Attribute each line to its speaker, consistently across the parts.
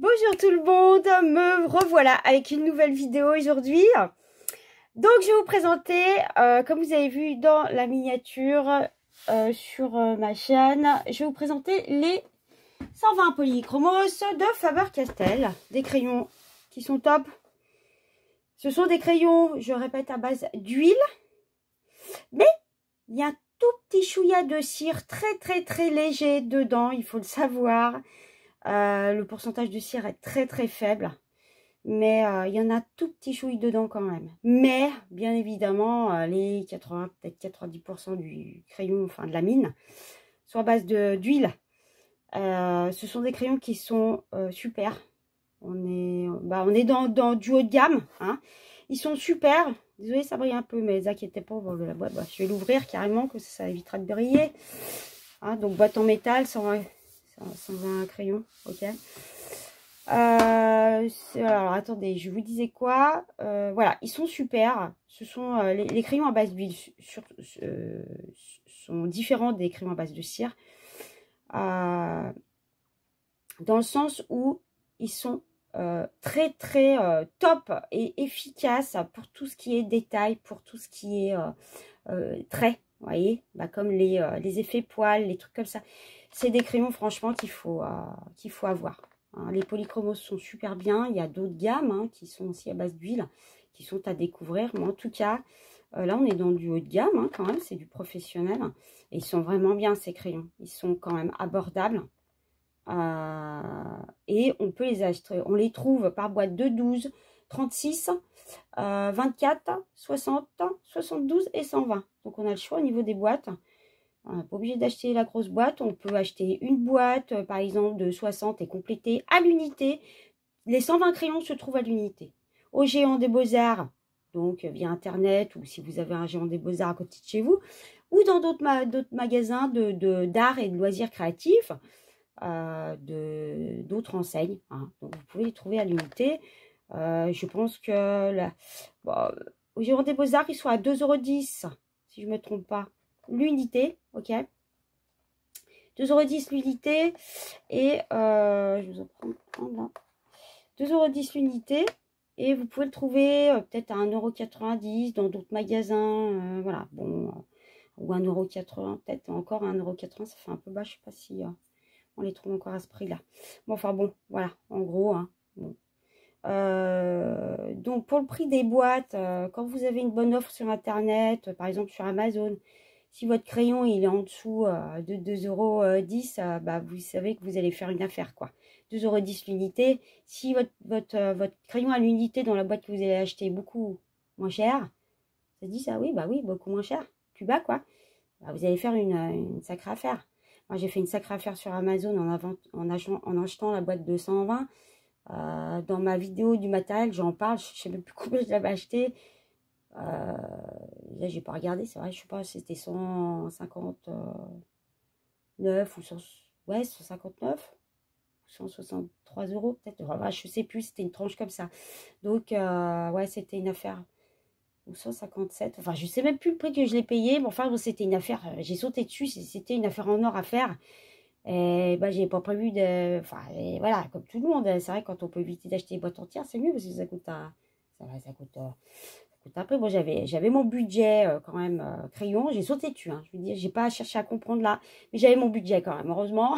Speaker 1: Bonjour tout le monde, me revoilà avec une nouvelle vidéo aujourd'hui. Donc je vais vous présenter, comme vous avez vu dans la miniature sur ma chaîne, je vais vous présenter les 120 polychromos de Faber-Castell. Des crayons qui sont top. Ce sont des crayons, je répète, à base d'huile. Mais il y a un tout petit chouïa de cire très léger dedans, il faut le savoir. Le pourcentage de cire est très faible, mais il y en a tout petit chouille dedans quand même. Mais bien évidemment, les 80, peut-être 90% du crayon, enfin de la mine, sont à base d'huile. Ce sont des crayons qui sont super. On est dans du haut de gamme, hein. Ils sont super. Désolée, ça brille un peu, mais ne vous inquiétez pas, la boîte, je vais l'ouvrir carrément, que ça évitera de briller. Hein, donc boîte en métal, 120 crayons, ok. Alors attendez, je vous disais quoi, voilà, ils sont super. Ce sont les crayons à base d'huile sont différents des crayons à base de cire, dans le sens où ils sont très top et efficaces pour tout ce qui est détail, pour tout ce qui est traits, vous voyez, comme les effets poils, les trucs comme ça. C'est des crayons franchement qu'il faut avoir. Hein. Les polychromos sont super bien. Il y a d'autres gammes, hein, qui sont aussi à base d'huile, qui sont à découvrir. Mais en tout cas, là on est dans du haut de gamme, hein, quand même, c'est du professionnel. Et ils sont vraiment bien ces crayons. Ils sont quand même abordables. Et on peut les acheter. On les trouve par boîte de 12, 36, 24, 60, 72 et 120. Donc on a le choix au niveau des boîtes. On n'est pas obligé d'acheter la grosse boîte. On peut acheter une boîte, par exemple, de 60 et compléter à l'unité. Les 120 crayons se trouvent à l'unité. Au Géant des Beaux-Arts, donc via Internet, ou si vous avez un Géant des Beaux-Arts à côté de chez vous, ou dans d'autres magasins d'art et de loisirs créatifs, d'autres enseignes. Hein. Donc vous pouvez les trouver à l'unité. Je pense que au Géant des Beaux-Arts, ils sont à 2,10 €, si je ne me trompe pas. L'unité, ok, 2,10 € l'unité, et je vous en prends un là, 2,10 € l'unité, et vous pouvez le trouver peut-être à 1,90 € dans d'autres magasins, voilà, bon, ou 1,80 €, peut-être encore 1,80 €, ça fait un peu bas, je sais pas si on les trouve encore à ce prix-là. Bon, enfin bon, voilà, en gros, hein, bon. Donc pour le prix des boîtes, quand vous avez une bonne offre sur Internet, par exemple sur Amazon, si votre crayon il est en dessous de 2,10 €, vous savez que vous allez faire une affaire, quoi. 2,10 € l'unité. Si votre crayon à l'unité dans la boîte que vous allez acheter beaucoup moins cher, ça dit ça, oui, oui, beaucoup moins cher, plus bas, quoi. Vous allez faire une sacrée affaire. Moi, j'ai fait une sacrée affaire sur Amazon en achetant la boîte de 120. Dans ma vidéo du matériel, j'en parle, je ne sais même plus combien je l'avais acheté. Là, j'ai pas regardé, c'est vrai, je sais pas, c'était 159 ou 100, ouais, 159, 163 € peut-être, enfin, je sais plus, c'était une tranche comme ça. Donc, ouais, c'était une affaire, ou 157, enfin, je sais même plus le prix que je l'ai payé, mais enfin, bon, c'était une affaire, j'ai sauté dessus, c'était une affaire en or à faire. Et j'ai pas prévu de. Enfin, voilà, comme tout le monde, c'est vrai, quand on peut éviter d'acheter des boîtes entières, c'est mieux parce que ça coûte ça coûte un peu. Bon, j'avais mon budget quand même crayon, j'ai sauté dessus, hein, je veux dire, j'ai pas cherché à comprendre là, mais j'avais mon budget quand même, heureusement.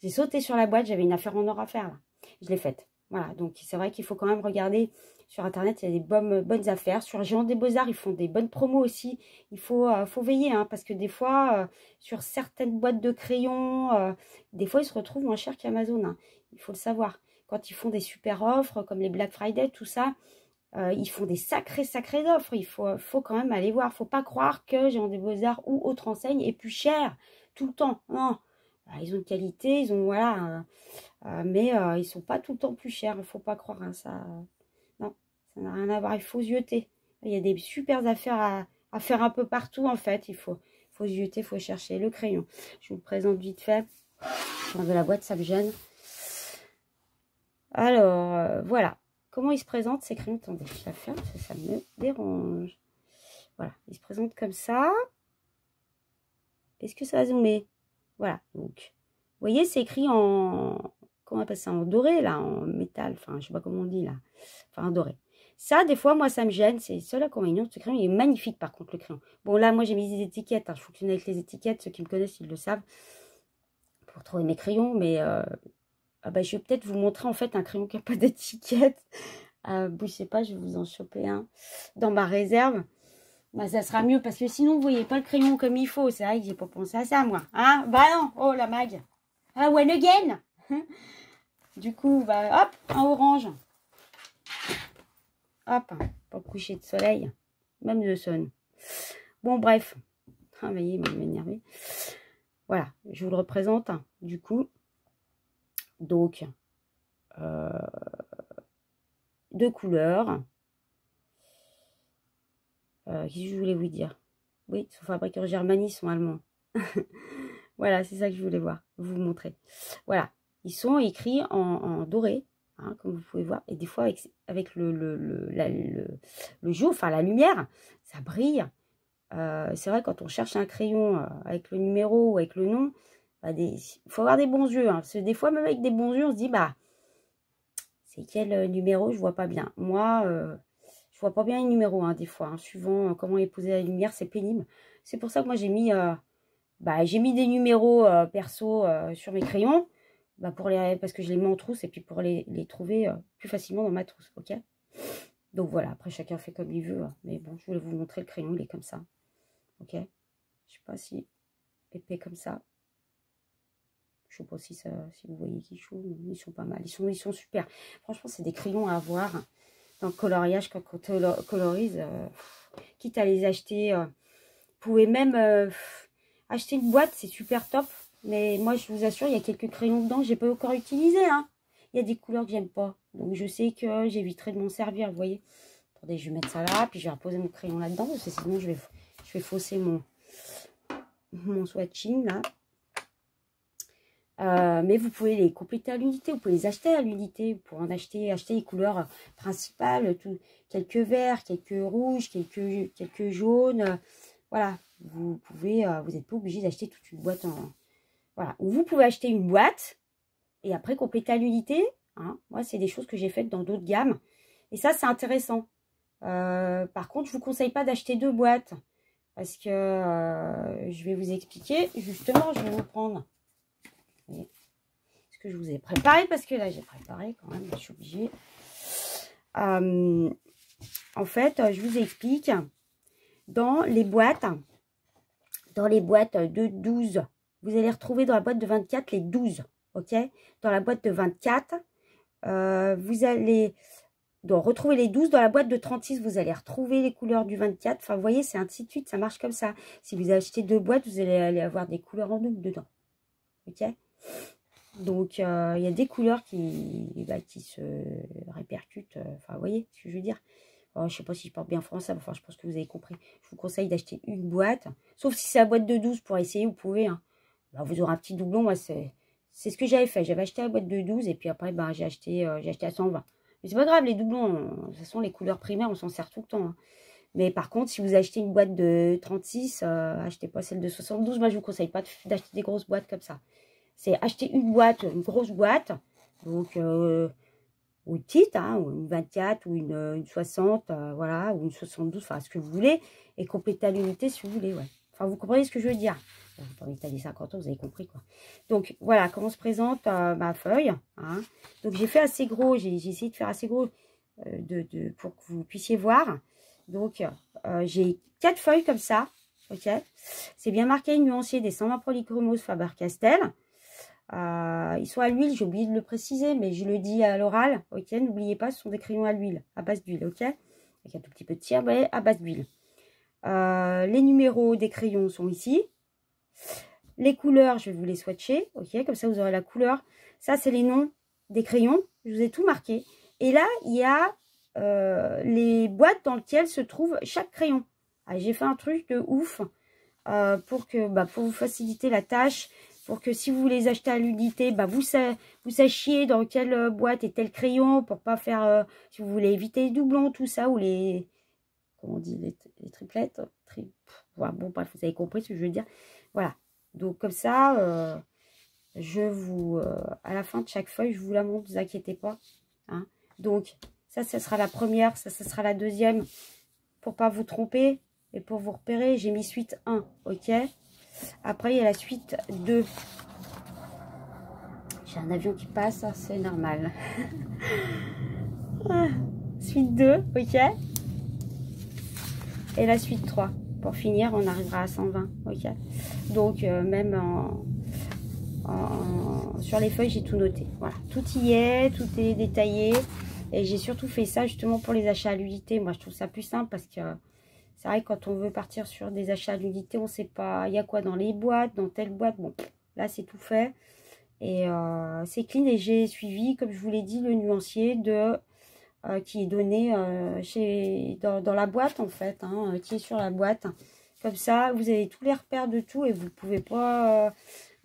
Speaker 1: J'ai sauté sur la boîte, j'avais une affaire en or à faire là. Je l'ai faite. Voilà, donc c'est vrai qu'il faut quand même regarder sur Internet, il y a des bonnes affaires. Sur Géant des Beaux-Arts, ils font des bonnes promos aussi. Il faut veiller, hein, parce que des fois, sur certaines boîtes de crayons, des fois, ils se retrouvent moins chers qu'Amazon. Hein. Il faut le savoir. Quand ils font des super offres, comme les Black Friday, tout ça, ils font des sacrées offres. Il faut quand même aller voir. Il ne faut pas croire que Géant des Beaux-Arts ou autre enseigne est plus cher tout le temps. Non. Ils ont une qualité, ils ont, voilà, mais ils sont pas tout le temps plus chers. Il ne faut pas croire, hein, ça. Non, ça n'a rien à voir. Il faut zioter. Il y a des super affaires à faire un peu partout, en fait. Il faut zioter, il faut chercher le crayon. Je vous le présente vite fait. Je de la boîte, ça me gêne. Alors, voilà. Comment ils se présentent, ces crayons? Attendez, je la ferme, ça me dérange. Voilà, ils se présentent comme ça. Est-ce que ça va zoomer? Voilà, donc, vous voyez, c'est écrit en comment on appelle ça, en doré, là, en métal, enfin, je sais pas comment on dit, là, enfin, en doré. Ça, des fois, moi, ça me gêne, c'est le seul inconvénient de ce crayon. Il est magnifique, par contre, le crayon. Bon, là, moi, j'ai mis des étiquettes, hein. Je fonctionne avec les étiquettes, ceux qui me connaissent, ils le savent, pour trouver mes crayons, mais ah bah, je vais peut-être vous montrer, en fait, un crayon qui n'a pas d'étiquette. Bougez pas, je vais vous en choper un dans ma réserve. Bah, ça sera mieux, parce que sinon, vous voyez pas le crayon comme il faut. C'est vrai que j'ai pas pensé à ça, moi. Hein? Bah non, oh, la mag. Ah, one again. Du coup, bah, hop, un orange. Hop, pour le coucher de soleil. Même le son. Bon, bref. Ah, vous voyez, il m'a énervé. Voilà, je vous le représente, du coup. Donc, deux couleurs. Qu'est-ce que je voulais vous dire? Oui, ils sont fabriqués en Germanie, ils sont allemands. Voilà, c'est ça que je voulais vous montrer. Voilà, ils sont écrits en doré, hein, comme vous pouvez voir. Et des fois, avec le jour, enfin la lumière, ça brille. C'est vrai, quand on cherche un crayon avec le numéro ou avec le nom, bah, il faut avoir des bons yeux. Hein, parce que des fois, même avec des bons yeux, on se dit, bah, c'est quel numéro? Je vois pas bien. Moi, je vois pas bien les numéros, hein, des fois. Hein, suivant comment est posée la lumière, c'est pénible. C'est pour ça que moi, j'ai mis des numéros perso sur mes crayons. Bah, parce que je les mets en trousse et puis pour les trouver plus facilement dans ma trousse. Ok? Donc voilà, après, chacun fait comme il veut. Hein, mais bon, je voulais vous montrer le crayon, il est comme ça. Ok? Je sais pas si épais comme ça. Je sais pas si vous voyez qu'ils chou, ils sont pas mal. Ils sont super. Franchement, c'est des crayons à avoir dans le coloriage quand on colorise. Quitte à les acheter. Vous pouvez même acheter une boîte, c'est super top. Mais moi, je vous assure, il y a quelques crayons dedans que j'ai pas encore utilisés. Hein. Il y a des couleurs que j'aime pas. Donc, je sais que j'éviterai de m'en servir, vous voyez. Attendez, je vais mettre ça là, puis je vais reposer mon crayon là-dedans. Parce que sinon, je vais fausser mon swatching, là. Mais vous pouvez les compléter à l'unité, vous pouvez les acheter à l'unité pour en acheter les couleurs principales, quelques verts, quelques rouges, quelques jaunes. Voilà, vous n'êtes pas obligé d'acheter toute une boîte voilà. Ou vous pouvez acheter une boîte et après compléter à l'unité. Hein. Moi, c'est des choses que j'ai faites dans d'autres gammes. Et ça, c'est intéressant. Par contre, je vous conseille pas d'acheter deux boîtes parce que je vais vous expliquer. Justement, je vais vous prendre ce que je vous ai préparé, parce que là j'ai préparé quand même, je suis obligée. En fait, je vous explique, dans les boîtes de 12, vous allez retrouver dans la boîte de 24 les 12, ok? Dans la boîte de 24, vous allez retrouver les 12. Dans la boîte de 36, vous allez retrouver les couleurs du 24. Enfin, vous voyez, c'est ainsi de suite, ça marche comme ça. Si vous achetez deux boîtes, vous allez avoir des couleurs en double dedans, ok? Donc, il y a des couleurs qui se répercutent. Enfin, vous voyez ce que je veux dire? Je ne sais pas si je parle bien français. Enfin, je pense que vous avez compris. Je vous conseille d'acheter une boîte. Sauf si c'est la boîte de 12 pour essayer, vous pouvez. Hein. Bah, vous aurez un petit doublon. Moi, c'est ce que j'avais fait. J'avais acheté la boîte de 12 et puis après, bah, j'ai acheté à 120. Mais c'est pas grave, les doublons. De toute façon, les couleurs primaires, on s'en sert tout le temps. Hein. Mais par contre, si vous achetez une boîte de 36, achetez pas celle de 72. Moi, je vous conseille pas d'acheter des grosses boîtes comme ça. C'est acheter une boîte, une grosse boîte, donc ou une petite, hein, ou une 24 ou une 60, voilà, ou une 72, enfin ce que vous voulez, et compléter à l'unité si vous voulez, ouais. Enfin, vous comprenez ce que je veux dire. Bon, pas m'étaler 50 ans, vous avez compris, quoi. Donc, voilà comment se présente ma feuille. Hein. Donc, j'ai fait assez gros, j'ai essayé de faire assez gros pour que vous puissiez voir. Donc, j'ai 4 feuilles comme ça, ok. C'est bien marqué, nuancier des 120 polychromos Faber-Castell. Ils sont à l'huile, j'ai oublié de le préciser, mais je le dis à l'oral, ok, n'oubliez pas, ce sont des crayons à l'huile, à base d'huile, ok, avec un tout petit peu de cire, mais à base d'huile. Les numéros des crayons sont ici. Les couleurs, je vais vous les swatcher, ok, comme ça vous aurez la couleur. Ça, c'est les noms des crayons, je vous ai tout marqué. Et là, il y a les boîtes dans lesquelles se trouve chaque crayon. J'ai fait un truc de ouf pour vous faciliter la tâche. Pour que si vous les achetez à l'unité, vous sachiez dans quelle boîte est tel crayon, pour pas faire, si vous voulez éviter les doublons, tout ça, ou les, comment on dit, les triplettes, voilà, bon, bref, vous avez compris ce que je veux dire. Voilà, donc comme ça, je vous, à la fin de chaque feuille, je vous la montre, ne vous inquiétez pas. Hein. Donc, ça, ce sera la première, ça, ce sera la deuxième. Pour pas vous tromper et pour vous repérer, j'ai mis suite 1, ok. Après, il y a la suite 2. J'ai un avion qui passe, c'est normal. Suite 2, ok. Et la suite 3. Pour finir, on arrivera à 120, ok. Donc, même sur les feuilles, j'ai tout noté. Voilà, tout y est, tout est détaillé. Et j'ai surtout fait ça justement pour les achats à l'unité. Moi, je trouve ça plus simple parce que c'est vrai que quand on veut partir sur des achats à l'unité, on ne sait pas, il y a quoi dans les boîtes, dans telle boîte. Bon, là, c'est tout fait. Et c'est clean et j'ai suivi, comme je vous l'ai dit, le nuancier qui est donné dans la boîte, en fait, hein, qui est sur la boîte. Comme ça, vous avez tous les repères de tout et vous pouvez pas,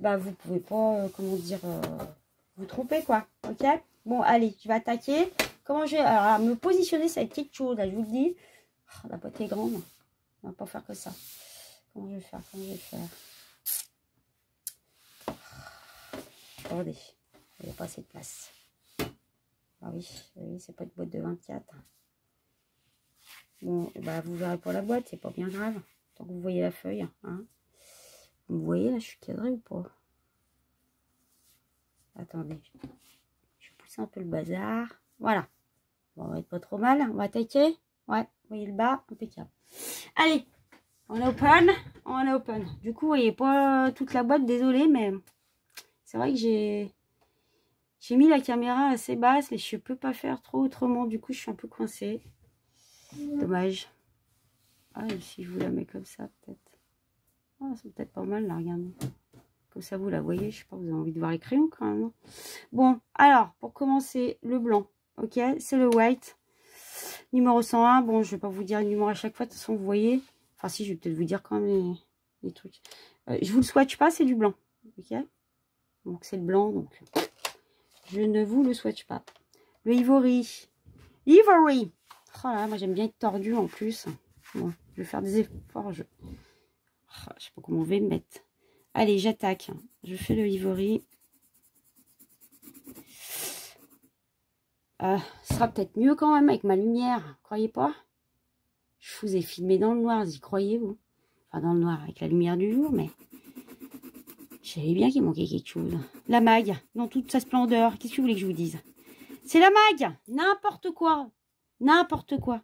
Speaker 1: comment dire, vous tromper, quoi. Ok? Bon, allez, je vais attaquer. Comment je vais... Alors, me positionner, ça va être quelque chose, là, je vous le dis. Oh, la boîte est grande. On va pas faire que ça. Comment je vais faire? Comment je vais faire? Attendez, il n'y a pas assez de place. Ah oui, c'est pas une boîte de 24. Bon, bah, vous verrez pour la boîte, c'est pas bien grave. Tant que vous voyez la feuille. Hein. Vous voyez, là, je suis cadrée ou pas? Attendez. Je vais pousser un peu le bazar. Voilà. Bon, on va être pas trop mal. On va attaquer. Ouais, vous voyez le bas, impeccable. Allez, on open. On open. Du coup, vous voyez pas toute la boîte, désolé, mais c'est vrai que j'ai mis la caméra assez basse, mais je peux pas faire trop autrement. Du coup, je suis un peu coincée. Dommage. Ah, si je vous la mets comme ça, peut-être. Ah, c'est peut-être pas mal, là, regardez. Comme ça, vous la voyez. Je sais pas, vous avez envie de voir les crayons quand même. Bon, alors, pour commencer, le blanc. Ok, c'est le white. Numéro 101. Bon, je vais pas vous dire le numéro à chaque fois. De toute façon, vous voyez. Enfin, si, je vais peut-être vous dire quand même les trucs. Je vous le swatch pas, c'est du blanc. Ok. Donc, c'est le blanc. Donc, je ne vous le swatch pas. Le ivory. Ivory. Oh là, moi, j'aime bien être tordu en plus. Bon, je vais faire des efforts. Je sais pas comment on va me mettre. Allez, j'attaque. Je fais le ivory. Ce sera peut-être mieux quand même avec ma lumière. Croyez pas? Je vous ai filmé dans le noir, y croyez-vous? Enfin, dans le noir, avec la lumière du jour, mais... Je savais bien qu'il manquait quelque chose. La mague, dans toute sa splendeur. Qu'est-ce que vous voulez que je vous dise? C'est la mague! N'importe quoi! N'importe quoi!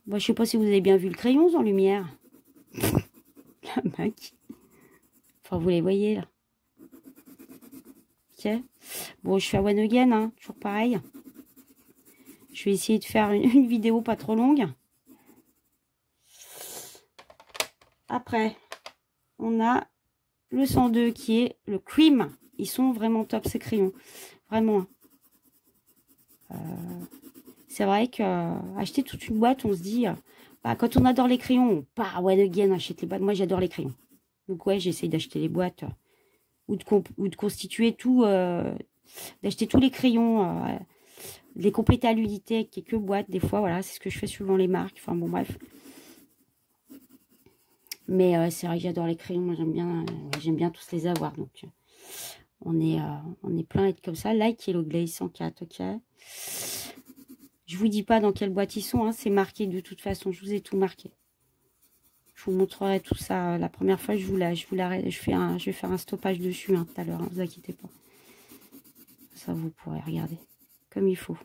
Speaker 1: Bon, je sais pas si vous avez bien vu le crayon en lumière. La mague. Enfin, vous les voyez, là. Ok. Bon, je suis à One Again, hein, toujours pareil. Je vais essayer de faire une vidéo pas trop longue. Après, on a le 102 qui est le cream. Ils sont vraiment top, ces crayons. Vraiment. C'est vrai qu'acheter toute une boîte, on se dit... bah, quand on adore les crayons, on part à One Again, achète les boîtes. Moi, j'adore les crayons. Donc, ouais, j'essaye d'acheter les boîtes. Ou de constituer tout... d'acheter tous les crayons... les compléter à l'unité avec quelques boîtes, des fois, voilà, c'est ce que je fais suivant les marques. Enfin, bon, bref. Mais c'est vrai que j'adore les crayons, moi j'aime bien tous les avoir. Donc, on est plein à être comme ça. Like Yellow Glaze 104, ok. Je vous dis pas dans quelle boîte ils sont, hein, c'est marqué de toute façon, je vous ai tout marqué. Je vous montrerai tout ça la première fois, je vais faire un stoppage dessus hein, tout à l'heure, hein, ne vous inquiétez pas. Ça, vous pourrez regarder comme il faut.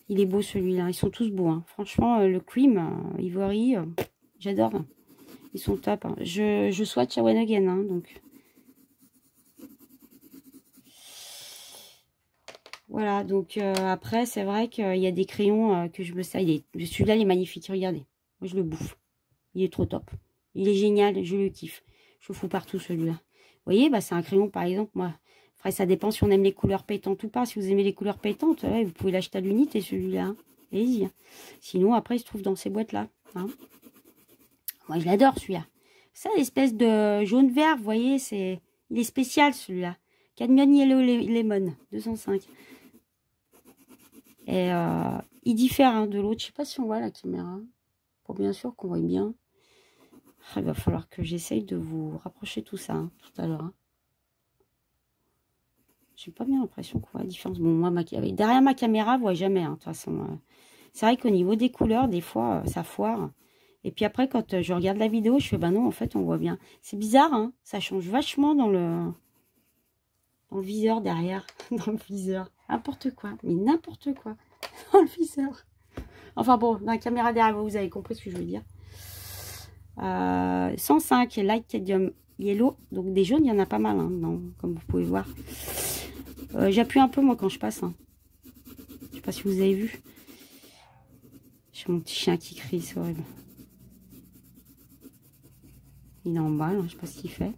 Speaker 1: Il est beau celui-là, ils sont tous beaux. Hein. Franchement, le cream, ivory, j'adore. Ils sont top. Hein. Je swatch à One Again, hein, donc. Voilà, donc après, c'est vrai qu'il y a des crayons que je me sers. Celui-là, il est magnifique, regardez. Moi, je le bouffe. Il est trop top. Il est génial, je le kiffe. Je le fous partout, celui-là. Vous voyez, bah, c'est un crayon, par exemple, moi. Après, ça dépend si on aime les couleurs pétantes ou pas. Si vous aimez les couleurs pétantes, ouais, vous pouvez l'acheter à l'unité, celui-là. Hein. Allez-y. Hein. Sinon, après, il se trouve dans ces boîtes-là. Hein. Moi, je l'adore, celui-là. Ça, l'espèce de jaune-vert, vous voyez, il est spécial, celui-là. Cadmium Yellow Lemon, 205. Et il diffère hein, de l'autre. Je sais pas si on voit la caméra. Pour bien sûr qu'on voit bien. Il va falloir que j'essaye de vous rapprocher tout ça, hein, tout à l'heure. Hein. J'ai pas bien l'impression qu'on voit la différence. Bon, moi, derrière ma caméra, vous voyez jamais, hein, de toute façon. C'est vrai qu'au niveau des couleurs, des fois, ça foire. Et puis après, quand je regarde la vidéo, je fais, bah non, en fait, on voit bien. C'est bizarre, hein, ça change vachement dans le viseur derrière. Dans le viseur. N'importe quoi, mais n'importe quoi. Dans le viseur. Enfin bon, dans la caméra derrière, vous avez compris ce que je veux dire. 105 Light Cadmium Yellow. Donc des jaunes, il y en a pas mal, hein, non, comme vous pouvez voir. J'appuie un peu, moi, quand je passe. Hein. Je sais pas si vous avez vu. J'ai mon petit chien qui crie, c'est horrible. Il est en balle, hein, je sais pas ce qu'il fait.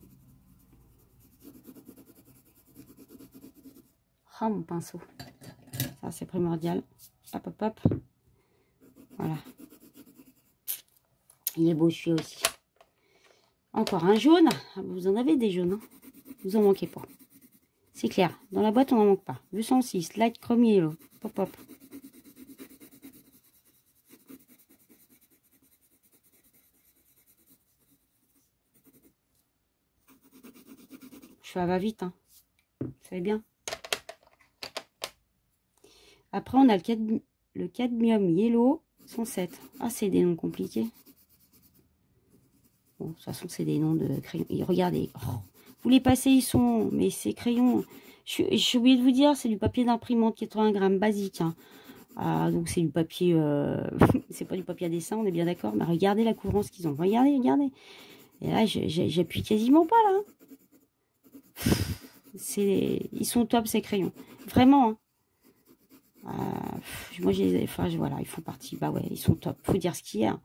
Speaker 1: Oh, mon pinceau. Ça, c'est primordial. Hop, hop, hop. Voilà. Il est beau, celui-là aussi. Encore un jaune. Vous en avez des jaunes. Hein. Vous en manquez pas. C'est clair. Dans la boîte, on n'en manque pas. 206. Light Chrome Yellow. Pop, hop. Je fais à va-vite. Hein. Vous savez bien. Après, on a le Cadmium Yellow 107. Ah, c'est des noms compliqués. Bon, de toute façon, c'est des noms de crayons. Et regardez. Oh, vous les passez, ils sont... Mais ces crayons... Je suis oublié de vous dire, c'est du papier d'imprimante 80 grammes basique. Hein. Ah, donc, c'est du papier... c'est pas du papier à dessin, on est bien d'accord. Mais regardez la couvrance qu'ils ont. Regardez, regardez. Et là, j'appuie quasiment pas, là. Ils sont top, ces crayons. Vraiment, hein. Moi, voilà, ils font partie. Bah ouais, ils sont top. Faut dire ce qu'il y a.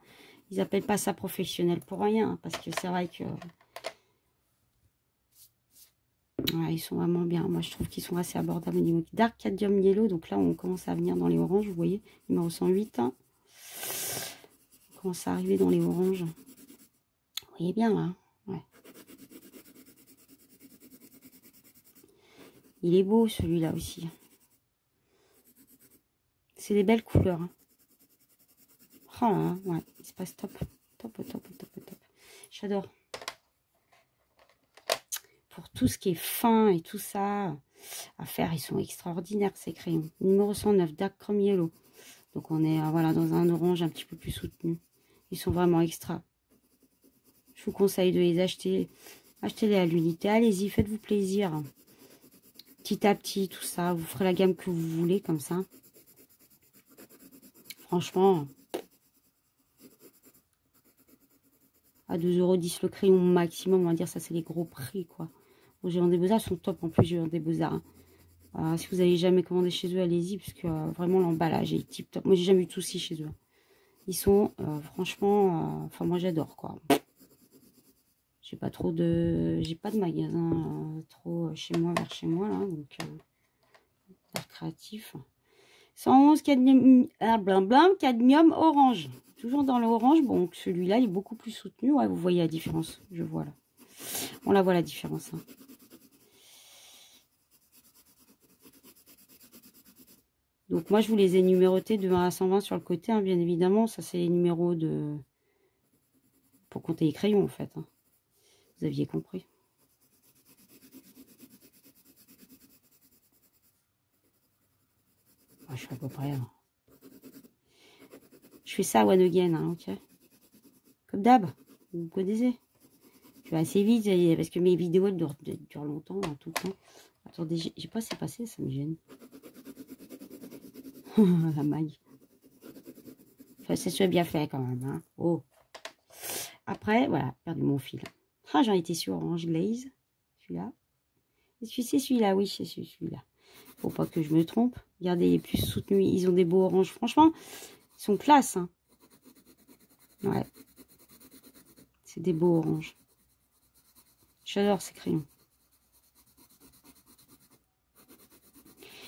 Speaker 1: Ils appellent pas ça professionnel pour rien. Parce que c'est vrai que... Ouais, ils sont vraiment bien. Moi, je trouve qu'ils sont assez abordables au niveau Dark Cadmium Yellow. Donc là, on commence à venir dans les oranges. Vous voyez, numéro 108. Hein. On commence à arriver dans les oranges. Vous voyez bien, là. Ouais. Il est beau, celui-là aussi. C'est des belles couleurs. Hein. Oh là, ouais, il se passe top. Top, top, top, top, top. J'adore. Pour tout ce qui est fin et tout ça à faire, ils sont extraordinaires, ces crayons. Numéro 109, Dark Chrome Yellow. Donc, on est voilà, dans un orange un petit peu plus soutenu. Ils sont vraiment extra. Je vous conseille de les acheter. Achetez-les à l'unité. Allez-y, faites-vous plaisir. Petit à petit, tout ça. Vous ferez la gamme que vous voulez, comme ça. Franchement, à 2,10 € le crayon maximum, on va dire, ça c'est les gros prix, quoi. Bon, Géant des Beaux-Arts sont top en plus, Géant des Beaux-Arts. Hein. Si vous n'avez jamais commandé chez eux, allez-y, parce que vraiment l'emballage est tip top. Moi, j'ai jamais eu de soucis chez eux. Ils sont franchement, enfin moi j'adore, quoi. J'ai pas trop de, j'ai pas de magasin trop chez moi, vers chez moi, là, donc hyper créatif. 111 cadmium, cadmium orange. Toujours dans l'orange. Bon, celui-là, il est beaucoup plus soutenu. Ouais, vous voyez la différence. Je vois là. On la voit la différence. Hein. Donc, moi, je vous les ai numérotés de 1 à 120 sur le côté, hein, bien évidemment. Ça, c'est les numéros de... pour compter les crayons, en fait. Hein. Vous aviez compris. Ah, je suis à peu près... Hein. Je fais ça one again, hein, ok. Comme d'hab, vous connaissez. Je vais assez vite, parce que mes vidéos elles durent longtemps, hein, tout le temps. Attendez, j'ai pas assez passé, ça me gêne. La maille. Enfin, c'est soit bien fait quand même. Hein. Oh. Après, voilà, perdu mon fil. Ah, j'en étais sur Orange Glaze. Celui-là. C'est celui-là, oui, c'est celui-là. Faut pas que je me trompe. Regardez, il est plus soutenu. Ils ont des beaux oranges. Franchement, ils sont classe. Hein. Ouais. C'est des beaux oranges. J'adore ces crayons.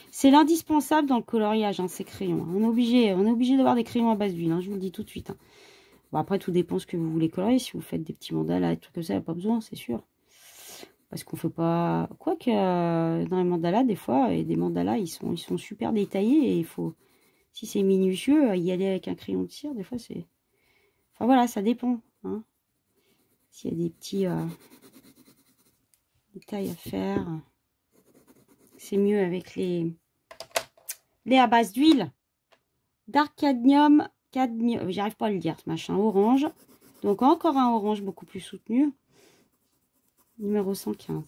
Speaker 1: C'est l'indispensable dans le coloriage, hein, ces crayons. On est obligé d'avoir des crayons à base d'huile, hein, je vous le dis tout de suite. Hein. Bon, après, tout dépend ce que vous voulez colorier. Si vous faites des petits mandalas et tout comme ça, il n'y a pas besoin, c'est sûr. Parce qu'on ne fait pas... Quoique, dans les mandalas, des fois, et des mandalas, ils sont super détaillés. Et il faut, si c'est minutieux, y aller avec un crayon de cire, des fois, c'est... Enfin, voilà, ça dépend. Hein. S'il y a des petits détails à faire... C'est mieux avec les à base d'huile. Dark Cadmium. J'arrive pas à le dire, ce machin. Orange. Donc encore un orange beaucoup plus soutenu. Numéro 115.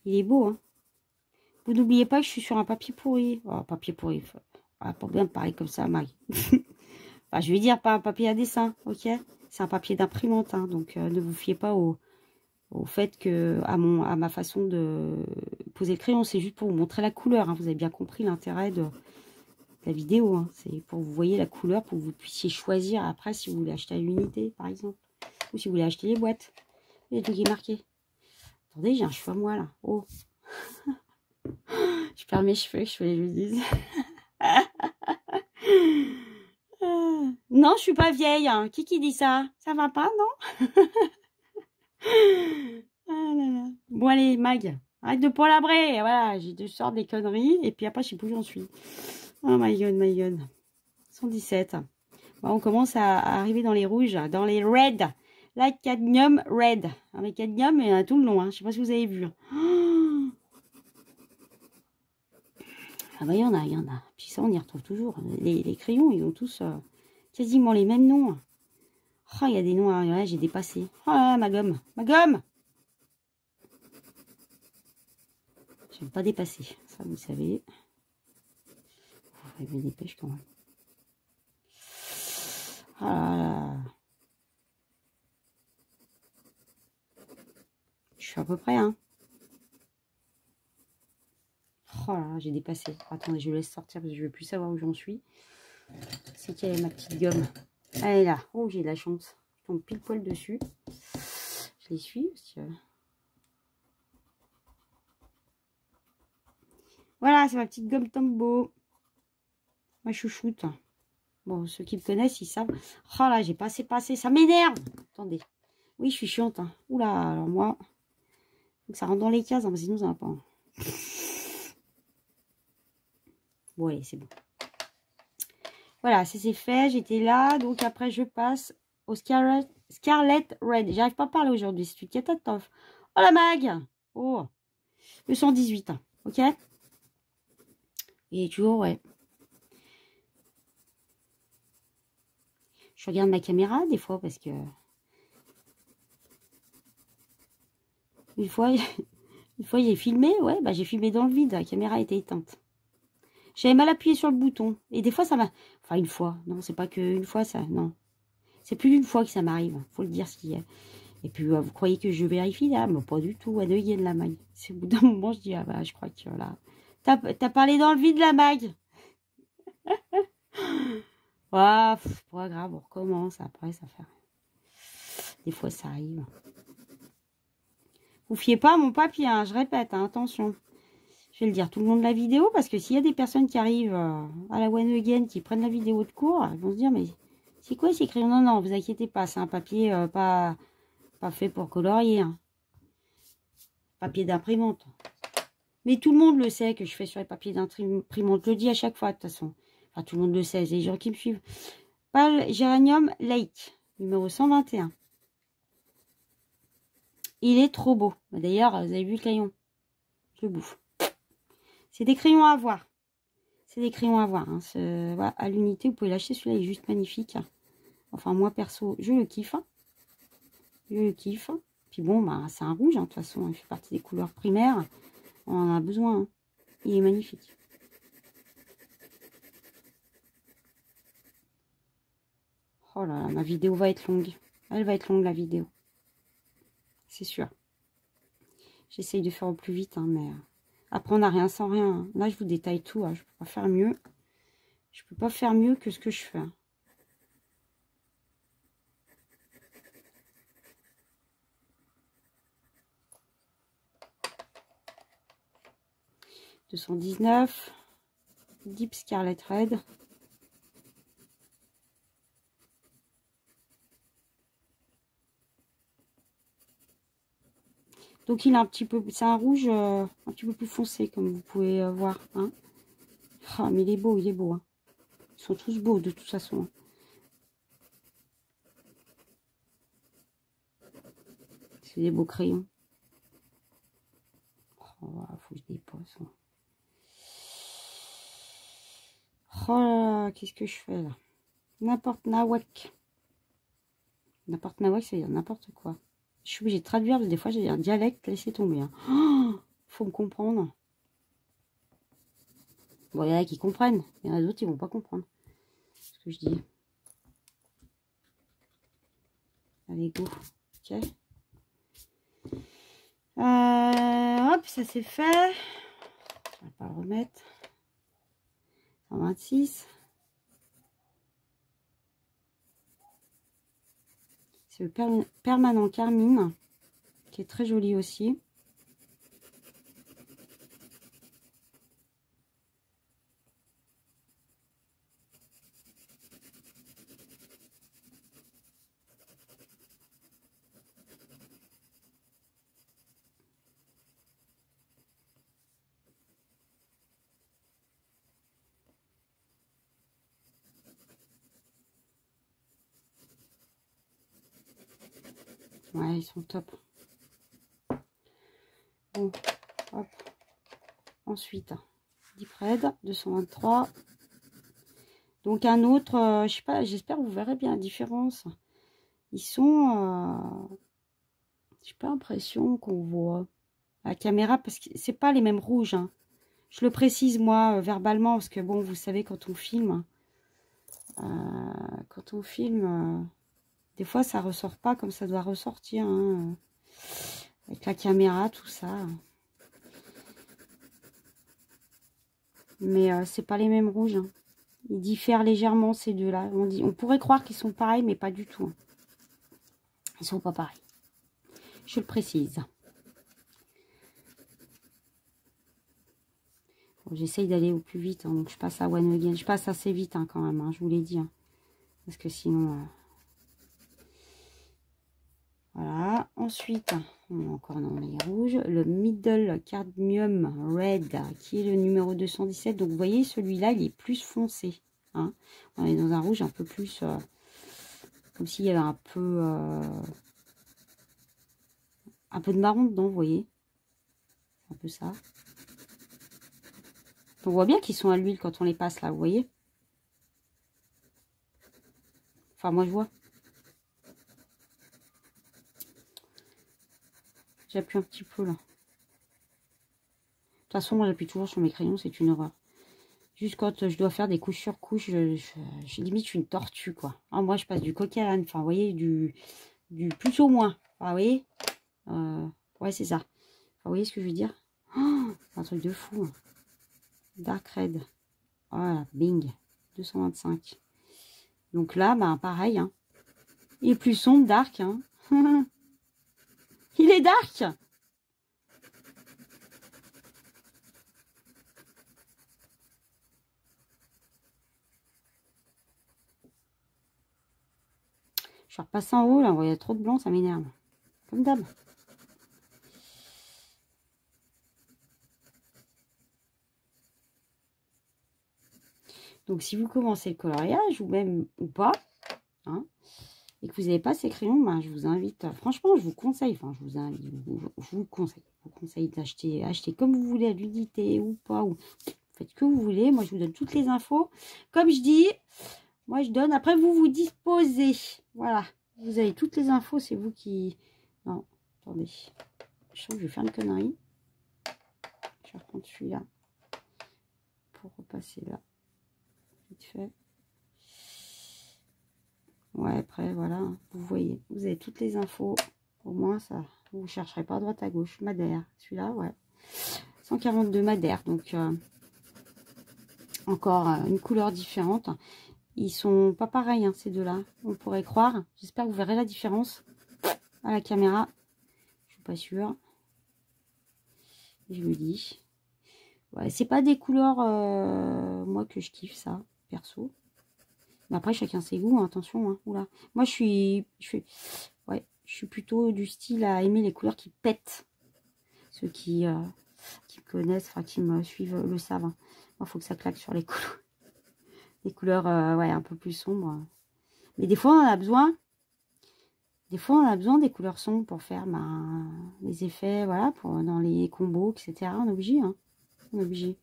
Speaker 1: Il est beau, hein. Vous n'oubliez pas que je suis sur un papier pourri. Oh, papier pourri. Ah, pas bien me parler comme ça, Marie. Enfin, je vais dire pas un papier à dessin, ok? C'est un papier d'imprimante, hein, donc ne vous fiez pas au fait que à ma façon de poser le crayon. C'est juste pour vous montrer la couleur, hein. Vous avez bien compris l'intérêt de la vidéo, hein. C'est pour que vous voyez la couleur, pour que vous puissiez choisir après si vous voulez acheter à l'unité, par exemple. Ou si vous voulez acheter les boîtes. Il y a tout qui est marqué. Attendez, j'ai un cheveu à moi, là. Oh. Je perds mes cheveux, je fais les dis. Non, je suis pas vieille. Hein. Qui dit ça? Ça va pas, non? Ah là là. Bon, allez, Mag. Arrête de palabrer. Voilà, j'ai deux sortes des conneries. Et puis après, je sais plus où j'en suis. Oh my god, my god. 117. Bon, on commence à arriver dans les rouges, dans les reds. Là, cadmium red. Ah, mais cadmium, il y en a tout le long. Hein. Je sais pas si vous avez vu. Ah bah, il y en a, il y en a. Puis ça, on y retrouve toujours. Les crayons, ils ont tous quasiment les mêmes noms. Oh, il y a des noms, là, j'ai dépassé. Oh là là, ma gomme. Ma gomme! Je vais pas dépasser. Ça, vous savez. Je me dépêche quand même. Ah là là. Je suis à peu près, hein. Oh là là, j'ai dépassé. Attendez, je laisse sortir parce que je ne veux plus savoir où j'en suis. C'est quelle est ma petite gomme? Elle est là. Oh, j'ai de la chance. Je tombe pile poil dessus. Je les suis parce que... Voilà, c'est ma petite gomme Tombow. Ma chouchoute. Bon, ceux qui me connaissent, ils savent. Oh là, j'ai passé. Ça m'énerve. Attendez. Oui, je suis chiante. Hein. Oula, alors moi... Faut que ça rentre dans les cases, hein, sinon ça va pas. Bon, allez, c'est bon. Voilà, c'est fait. J'étais là. Donc après, je passe au Scarlet Red. J'arrive pas à parler aujourd'hui. C'est une catastrophe. Oh la mag. Oh. Le 118. Ok. Et toujours, ouais. Je regarde ma caméra des fois parce que... Une fois, j'ai filmé. Ouais, bah j'ai filmé dans le vide. La caméra était éteinte. J'avais mal appuyé sur le bouton. Et des fois, ça m'a... Enfin, une fois. Non, c'est pas qu'une fois, ça. Non. C'est plus d'une fois que ça m'arrive. Faut le dire ce qu'il y a. Et puis, vous croyez que je vérifie là? Mais pas du tout. À deux de la mag. C'est au bout d'un moment, je dis, ah bah, je crois que là... T'as parlé dans le vide, la mag. Ah, pas grave, on recommence. Après, ça fait... Des fois, ça arrive. Vous fiez pas à mon papier, hein, je répète, hein, attention. Je vais le dire tout le long de la vidéo, parce que s'il y a des personnes qui arrivent à la One Again, qui prennent la vidéo de cours, ils vont se dire, mais c'est quoi ces crayons? Non, non, vous inquiétez pas, c'est un papier pas fait pour colorier. Hein. Papier d'imprimante. Mais tout le monde le sait que je fais sur les papiers d'imprimante. Je le dis à chaque fois, de toute façon. Enfin, tout le monde le sait, c'est les gens qui me suivent. Pâle Géranium Lake, numéro 121. Il est trop beau. D'ailleurs, vous avez vu le crayon. Je le bouffe. C'est des crayons à voir. C'est des crayons à voir. Hein. Voilà, à l'unité, vous pouvez l'acheter. Celui-là, il est juste magnifique. Enfin, moi, perso, je le kiffe. Je le kiffe. Puis bon, bah, c'est un rouge. Hein, de toute façon, il fait partie des couleurs primaires. On en a besoin. Hein. Il est magnifique. Oh là là, ma vidéo va être longue. Elle va être longue, la vidéo. C'est sûr. J'essaye de faire au plus vite, hein, mais... Après, on n'a rien sans rien. Hein. Là, je vous détaille tout. Hein. Je ne peux pas faire mieux. Je ne peux pas faire mieux que ce que je fais. Hein. « 219. Deep Scarlet Red. » Donc il a un petit peu, c'est un rouge un petit peu plus foncé, comme vous pouvez voir. Hein. Ah, mais il est beau. Hein. Ils sont tous beaux de toute façon. Hein. C'est des beaux crayons. Oh, faut que je dépose. Hein. Oh là là, qu'est-ce que je fais là? N'importe nawak. N'importe nawak, c'est n'importe quoi. Je suis obligée de traduire, parce que des fois j'ai un dialecte, laissez tomber. Hein. Oh, faut me comprendre. Bon, il y en a qui comprennent, il y en a d'autres qui vont pas comprendre ce que je dis. Allez, go. Ok. Hop, ça c'est fait. On va pas le remettre. 126. C'est le permanent carmine, qui est très joli aussi. Ouais, ils sont top. Bon, hop. Ensuite, Dipred 223. Donc un autre, je sais pas, j'espère que vous verrez bien la différence. Ils sont, j'ai pas l'impression qu'on voit à la caméra parce que c'est pas les mêmes rouges. Hein. Je le précise moi verbalement parce que bon, vous savez quand on filme, des fois ça ressort pas comme ça doit ressortir. Hein, avec la caméra, tout ça. Mais c'est pas les mêmes rouges. Hein. Ils diffèrent légèrement ces deux-là. On pourrait croire qu'ils sont pareils, mais pas du tout. Hein. Ils sont pas pareils. Je le précise. Bon, j'essaye d'aller au plus vite. Hein, donc je passe à One Again. Je passe assez vite hein, quand même. Hein, je vous l'ai dit. Hein, parce que sinon... Voilà. Ensuite, on a encore dans les rouges. Le Middle Cadmium Red, qui est le numéro 217. Donc vous voyez, celui-là, il est plus foncé. Hein. On est dans un rouge un peu plus... comme s'il y avait un peu de marron dedans, vous voyez. Un peu ça. On voit bien qu'ils sont à l'huile quand on les passe là, vous voyez. Enfin, moi je vois. J'appuie un petit peu là. De toute façon, moi j'appuie toujours sur mes crayons, c'est une horreur. Juste quand je dois faire des couches sur couches, je limite je suis une tortue quoi. Ah, moi je passe du coq à l'âne, enfin vous voyez, du plus au moins. Enfin, vous voyez, ouais c'est ça. Enfin, vous voyez ce que je veux dire. Oh, c'est un truc de fou. Hein. Dark Red. Voilà, bing. 225. Donc là, bah pareil. Hein. Il est plus sombre, dark. Hein. Il est dark. Je repasse en haut, là, il y a trop de blanc, ça m'énerve. Comme d'hab. Donc, si vous commencez le coloriage, ou même, ou pas, hein, et que vous n'avez pas ces crayons, ben, je vous invite, franchement, je vous conseille, enfin, je vous conseille d'acheter comme vous voulez, à l'unité, ou pas, ou faites ce que vous voulez. Moi, je vous donne toutes les infos. Comme je dis, moi, je donne, après, vous vous disposez. Voilà. Vous avez toutes les infos, c'est vous qui... Non, attendez. Je sens que je vais faire une connerie. Je vais reprendre celui-là pour repasser là. Vite fait. Ouais, après, voilà. Vous voyez, vous avez toutes les infos. Au moins, ça, vous ne chercherez pas à droite à gauche. Madère. Celui-là, ouais. 142 Madère. Donc, encore une couleur différente. Ils sont pas pareils, hein, ces deux-là. On pourrait croire. J'espère que vous verrez la différence à la caméra. Je suis pas sûre. Je vous dis. Ouais, c'est pas des couleurs, moi, que je kiffe, ça, perso. Mais après, chacun ses goûts, hein, attention. Hein, oula. Moi, je suis plutôt du style à aimer les couleurs qui pètent. Ceux qui me connaissent, enfin qui me suivent le savent. Hein. Moi, il faut que ça claque sur les couleurs. Les couleurs, ouais, un peu plus sombres. Mais des fois, on en a besoin. Des fois, on a besoin des couleurs sombres pour faire les effets, voilà, dans les combos, etc. On est obligé, hein. On est obligé.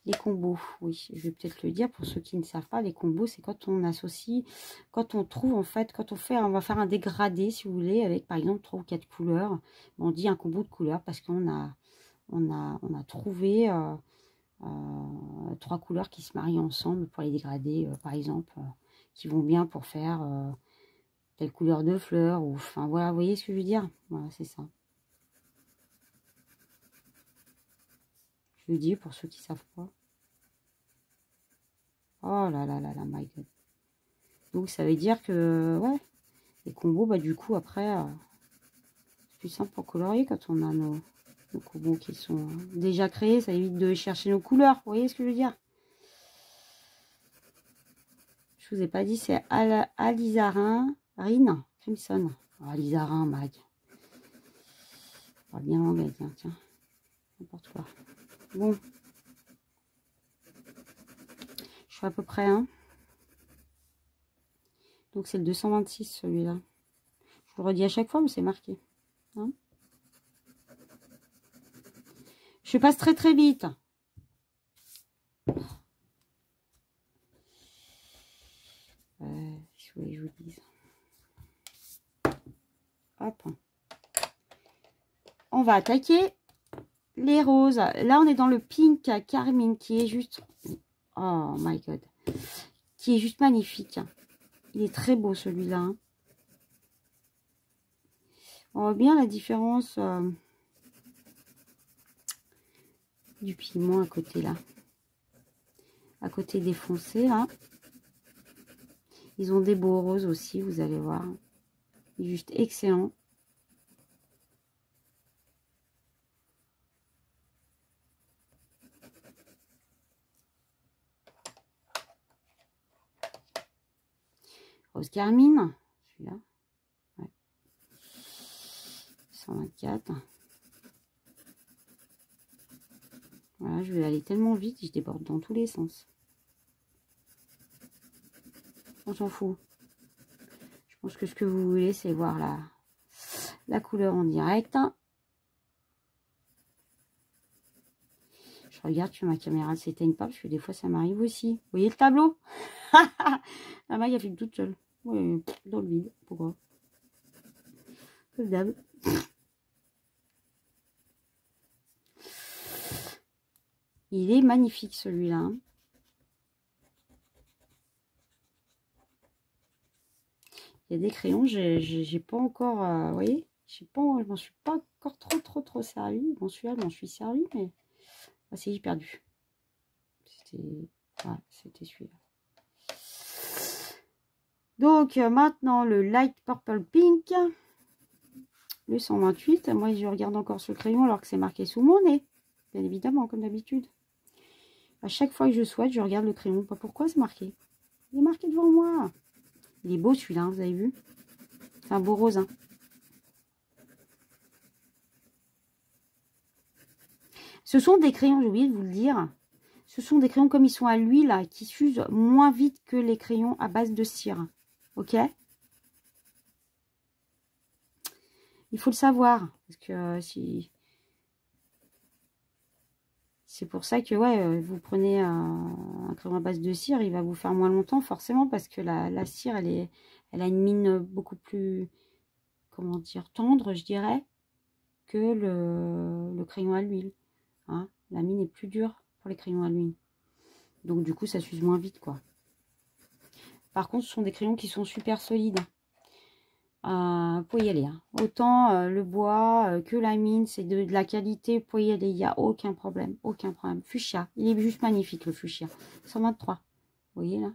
Speaker 1: Les combos, oui, je vais peut-être le dire pour ceux qui ne savent pas. Les combos, c'est quand on associe, quand on trouve, en fait, quand on va faire un dégradé, si vous voulez, avec, par exemple, 3 ou 4 couleurs. On dit un combo de couleurs parce qu'on a trouvé 3 couleurs qui se marient ensemble pour les dégrader, par exemple, qui vont bien pour faire telle couleur de fleurs, ou enfin voilà, vous voyez ce que je veux dire? Voilà, c'est ça. Je le dis pour ceux qui savent pas. Oh là là là là, my god. Donc ça veut dire que, ouais, les combos, bah du coup, après, c'est plus simple pour colorier quand on a nos combos qui sont déjà créés. Ça évite de chercher nos couleurs, vous voyez ce que je veux dire? Je vous ai pas dit, c'est alizarin, Rin, Crimson. Oh, alizarin, mag. Oh, bien l'anglais, tiens. N'importe quoi. Bon. Je suis à peu près, hein. Donc c'est le 226 celui-là. Je vous le redis à chaque fois, mais c'est marqué. Hein, je passe très très vite. Je voulais que je vous dise. Hop. On va attaquer les roses. Là, on est dans le pink carmine qui est juste... Oh my god. Qui est juste magnifique. Il est très beau celui-là. Hein. On voit bien la différence du pigment à côté là. À côté des foncés là. Ils ont des beaux roses aussi, vous allez voir. Il est juste excellent. Rose carmine, celui-là. Ouais. 124. Voilà, je vais aller tellement vite, je déborde dans tous les sens. On s'en fout. Je pense que ce que vous voulez, c'est voir la couleur en direct. Je regarde que ma caméra ne s'éteigne pas, parce que des fois, ça m'arrive aussi. Vous voyez le tableau? La maille a fait toute seule. Ouais, dans le vide. Pourquoi? Comme d'hab. Il est magnifique celui-là. Hein. Il y a des crayons, j'ai pas encore, vous voyez, je m'en suis pas encore trop servi. Bon, celui-là, je m'en suis servi, mais ah, c'est hyper perdu. C'était celui-là. Donc, maintenant, le light purple pink, le 128. Moi, je regarde encore ce crayon alors que c'est marqué sous mon nez, bien évidemment, comme d'habitude. À chaque fois que je souhaite, je regarde le crayon. Pas pourquoi c'est marqué. Il est marqué devant moi. Il est beau celui-là, hein, vous avez vu? C'est un beau rose. Hein. Ce sont des crayons, j'ai oublié de vous le dire. Ce sont des crayons comme ils sont à l'huile, qui s'usent moins vite que les crayons à base de cire. Ok? Il faut le savoir. Parce que si... C'est pour ça que, ouais, vous prenez un crayon à base de cire, il va vous faire moins longtemps, forcément, parce que la cire, elle a une mine beaucoup plus, comment dire, tendre, je dirais, que le crayon à l'huile. Hein. La mine est plus dure pour les crayons à l'huile. Donc, du coup, ça s'use moins vite, quoi. Par contre, ce sont des crayons qui sont super solides. Vous pouvez y aller. Hein. Autant le bois que la mine, c'est de la qualité. Vous pouvez y aller, il n'y a aucun problème. Aucun problème. Fuchsia, il est juste magnifique le fuchsia. 123. Vous voyez là?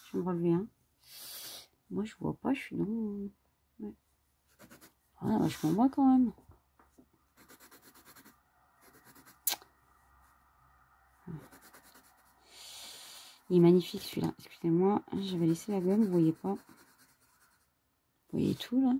Speaker 1: Je vais me relever un. Moi, je vois pas, je suis dans... Ouais. Ah, vachement moi quand même. Il est magnifique celui-là. Excusez-moi, j'avais laissé la gomme, vous voyez pas. Vous voyez tout là?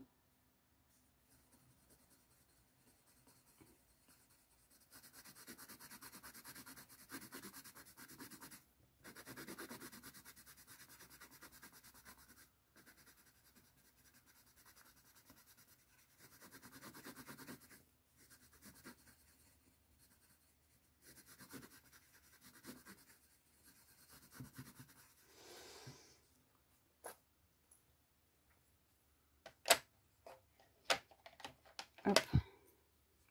Speaker 1: Hop.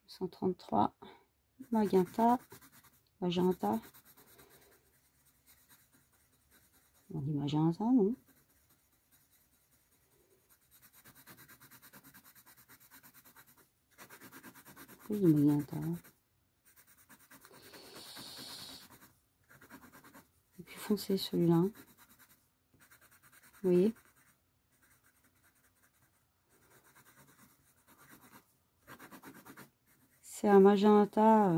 Speaker 1: 133. Magenta. Magenta. On dit magenta, non? Oui, il magenta. Et puis foncé celui-là. Vous voyez? C'est un magenta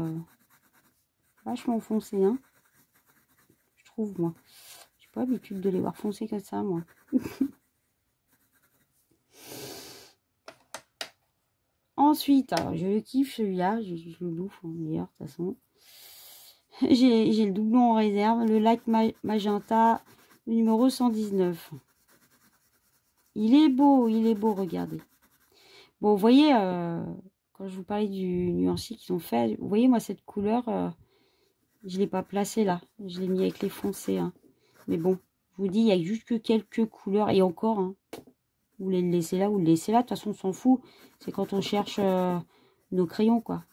Speaker 1: vachement foncé, hein. Je trouve, moi. J'ai pas l'habitude de les voir foncés comme ça, moi. Ensuite, alors je le kiffe celui-là, je le bouffe d'ailleurs, de toute façon. J'ai le doublon en réserve, le Light Magenta, le numéro 119. Il est beau, regardez. Bon, vous voyez, quand je vous parlais du nuancier qu'ils ont fait, vous voyez, moi, cette couleur, je ne l'ai pas placée là. Je l'ai mis avec les foncés. Hein. Mais bon, je vous dis, il n'y a juste que quelques couleurs. Et encore, hein, vous voulez le laisser là, vous le laissez là. De toute façon, on s'en fout. C'est quand on cherche nos crayons, quoi.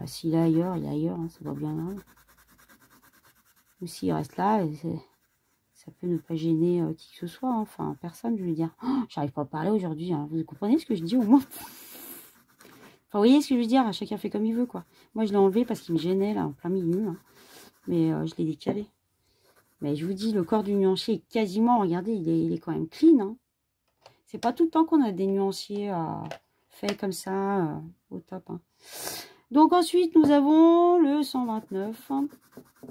Speaker 1: S'il est ailleurs, il est ailleurs. Hein, ça va bien là. Ou s'il reste là, ça peut ne pas gêner qui que ce soit. Hein. Enfin, personne, je veux dire. Oh, j'arrive pas à parler aujourd'hui. Hein. Vous comprenez ce que je dis au moins? Enfin, vous voyez ce que je veux dire? Chacun fait comme il veut, quoi. Moi, je l'ai enlevé parce qu'il me gênait, là, en plein milieu. Hein. Mais je l'ai décalé. Mais je vous dis, le corps du nuancier est quasiment, regardez, il est quand même clean. Hein. C'est pas tout le temps qu'on a des nuanciers faits comme ça, au top. Hein. Donc ensuite, nous avons le 129, hein,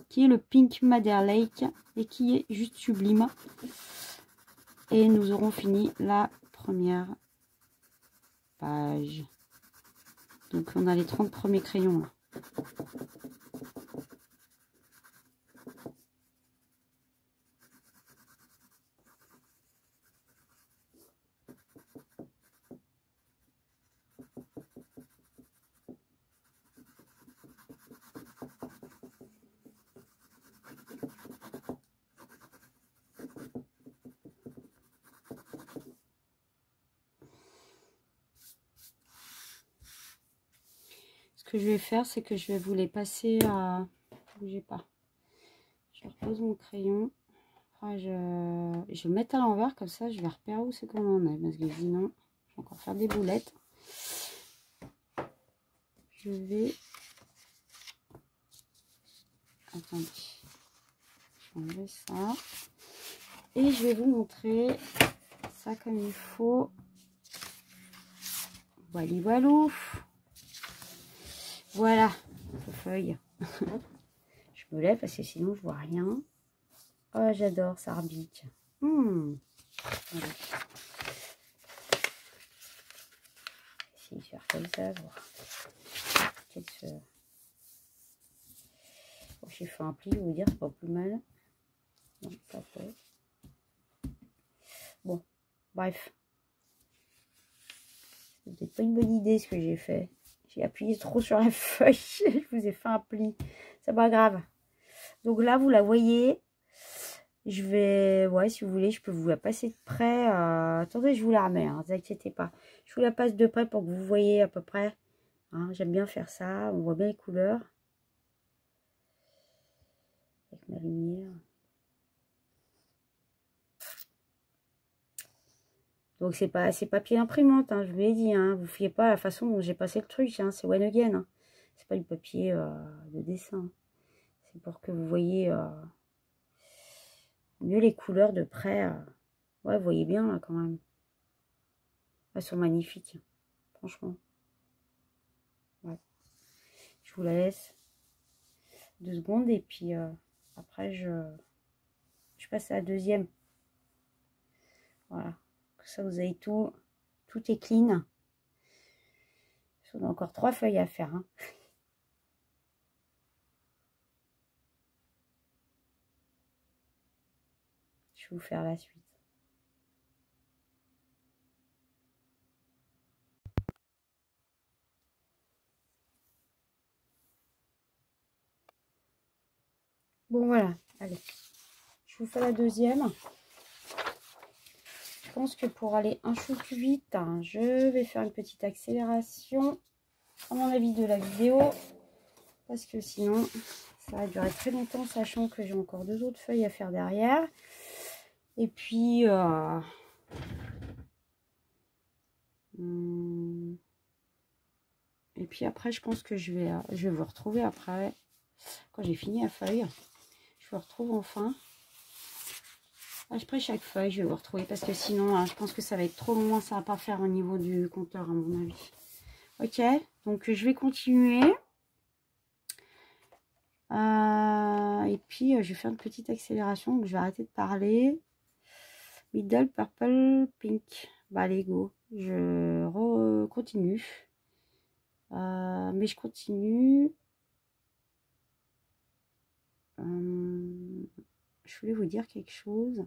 Speaker 1: qui est le Pink Madder Lake, et qui est juste sublime. Et nous aurons fini la première page. Donc on a les 30 premiers crayons là. Ce que je vais faire, c'est que je vais vous les passer à... Bougez pas. Je repose mon crayon. Après, je vais mettre à l'envers, comme ça, je vais repérer où c'est qu'on en est. Parce que sinon, je vais encore faire des boulettes. Je vais... Attendez. Je vais enlever ça. Et je vais vous montrer ça comme il faut. Voilà, voilà. Voilà, la feuille. Je me lève parce que sinon je vois rien. Oh, j'adore, ça arbique. Voilà. Essayer de faire comme ça, voir. Bon, j'ai fait un pli, je vais vous dire, c'est pas plus mal. Non, pas fait. Bon, bref. C'est peut-être pas une bonne idée ce que j'ai fait. J'ai appuyé trop sur la feuille. Je vous ai fait un pli. C'est pas grave. Donc là, vous la voyez. Je vais... Ouais, si vous voulez, je peux vous la passer de près. Attendez, je vous la remets. Hein, ne vous inquiétez pas. Je vous la passe de près pour que vous voyez à peu près. Hein, j'aime bien faire ça. On voit bien les couleurs. Avec ma lumière. Donc, c'est pas papier imprimante, hein, je vous l'ai dit. Hein, vous ne fiez pas à la façon dont j'ai passé le truc. Hein, c'est one again. Hein. C'est pas du papier de dessin. C'est pour que vous voyez mieux les couleurs de près. Ouais, vous voyez bien là, quand même. Elles sont magnifiques. Franchement. Ouais. Je vous la laisse 2 secondes. Et puis après, je passe à la deuxième. Voilà. Comme ça, vous avez tout est clean. On a encore 3 feuilles à faire. Hein. Je vais vous faire la suite. Bon, voilà. Allez. Je vous fais la deuxième. Je pense que pour aller un chou plus vite, hein, je vais faire une petite accélération, à mon avis, de la vidéo. Parce que sinon, ça va durer très longtemps, sachant que j'ai encore 2 autres feuilles à faire derrière. Et puis... et puis après, je pense que je vais vous retrouver après, quand j'ai fini la feuille. Je vous retrouve enfin. Après chaque feuille, je vais vous retrouver parce que sinon, je pense que ça va être trop loin. Ça va pas faire au niveau du compteur, à mon avis. Ok, donc je vais continuer. Et puis, je vais faire une petite accélération. Donc, je vais arrêter de parler. Middle, purple, pink. Bah, allez, go. Je continue. Mais je continue. Je voulais vous dire quelque chose.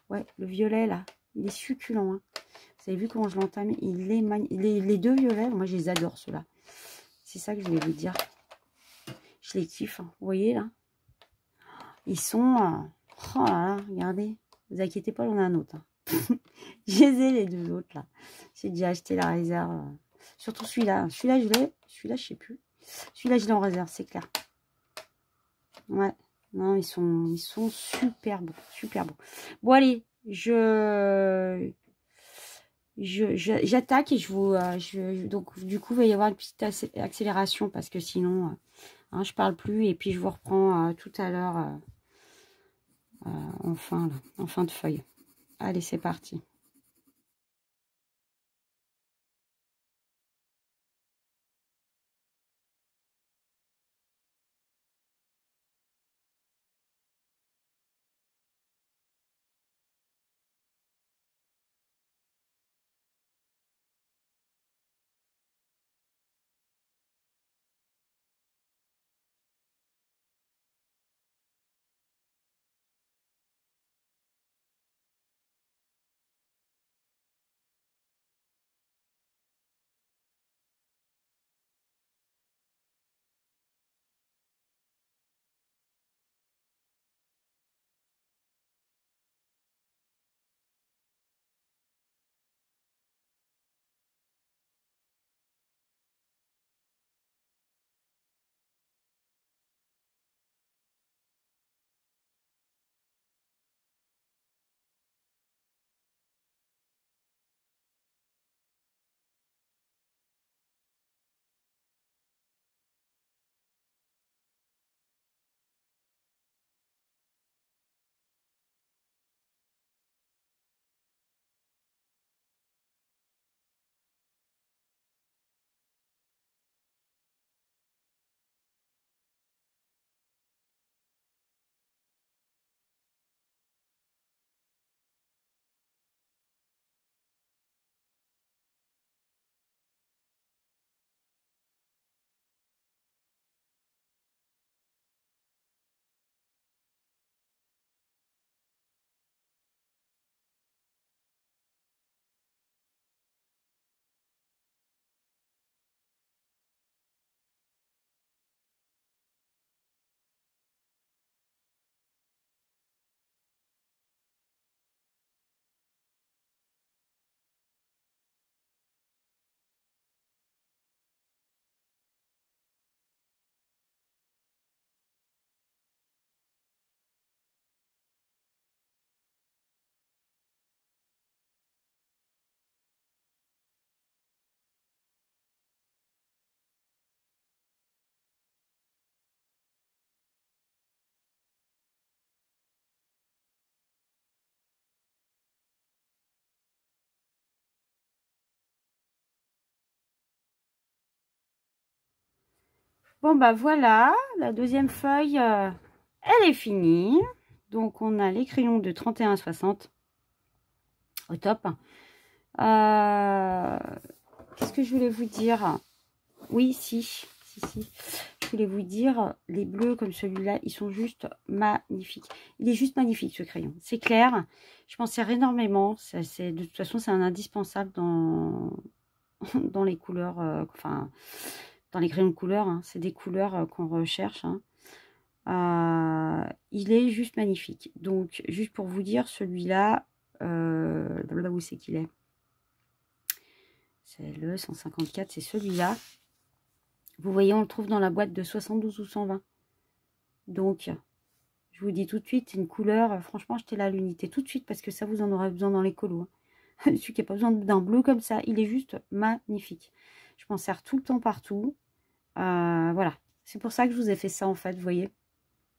Speaker 1: Ouais, le violet, là, il est succulent. Hein. Vous avez vu comment je l'entame? Il est magnifique. Les 2 violets, moi, je les adore, ceux-là. C'est ça que je voulais vous dire. Je les kiffe. Hein. Vous voyez, là? Ils sont... oh là là, regardez. Vous inquiétez pas, on a un autre. Hein. J'ai les 2 autres, là. J'ai déjà acheté la réserve. Surtout celui-là. Celui-là, je l'ai. Celui-là, je sais plus. Celui-là, je l'ai en réserve, c'est clair. Ouais. Non, ils sont super beaux. Super beaux. Bon, allez. J'attaque et donc, du coup, il va y avoir une petite accélération parce que sinon, hein, je parle plus. Et puis, je vous reprends tout à l'heure en fin de feuille. Allez, c'est parti. Bon, bah voilà, la deuxième feuille, elle est finie. Donc, on a les crayons de 31 à 60. au top. Qu'est-ce que je voulais vous dire? Oui, si. Je voulais vous dire, les bleus comme celui-là, ils sont juste magnifiques. Il est juste magnifique ce crayon. C'est clair. Je m'en sers énormément. De toute façon, c'est un indispensable dans les couleurs, enfin, dans les crayons de couleur. Hein. C'est des couleurs qu'on recherche. Hein. Il est juste magnifique. Donc, juste pour vous dire, celui-là, là où c'est qu'il est? C'est le 154, c'est celui-là. Vous voyez, on le trouve dans la boîte de 72 ou 120. Donc, je vous dis tout de suite, une couleur, franchement, achetez-la à l'unité tout de suite parce que ça, vous en aurez besoin dans les colos. Hein. Celui qui n'a pas besoin d'un bleu comme ça, il est juste magnifique. Je m'en sers tout le temps partout. Voilà, c'est pour ça que je vous ai fait ça en fait, vous voyez.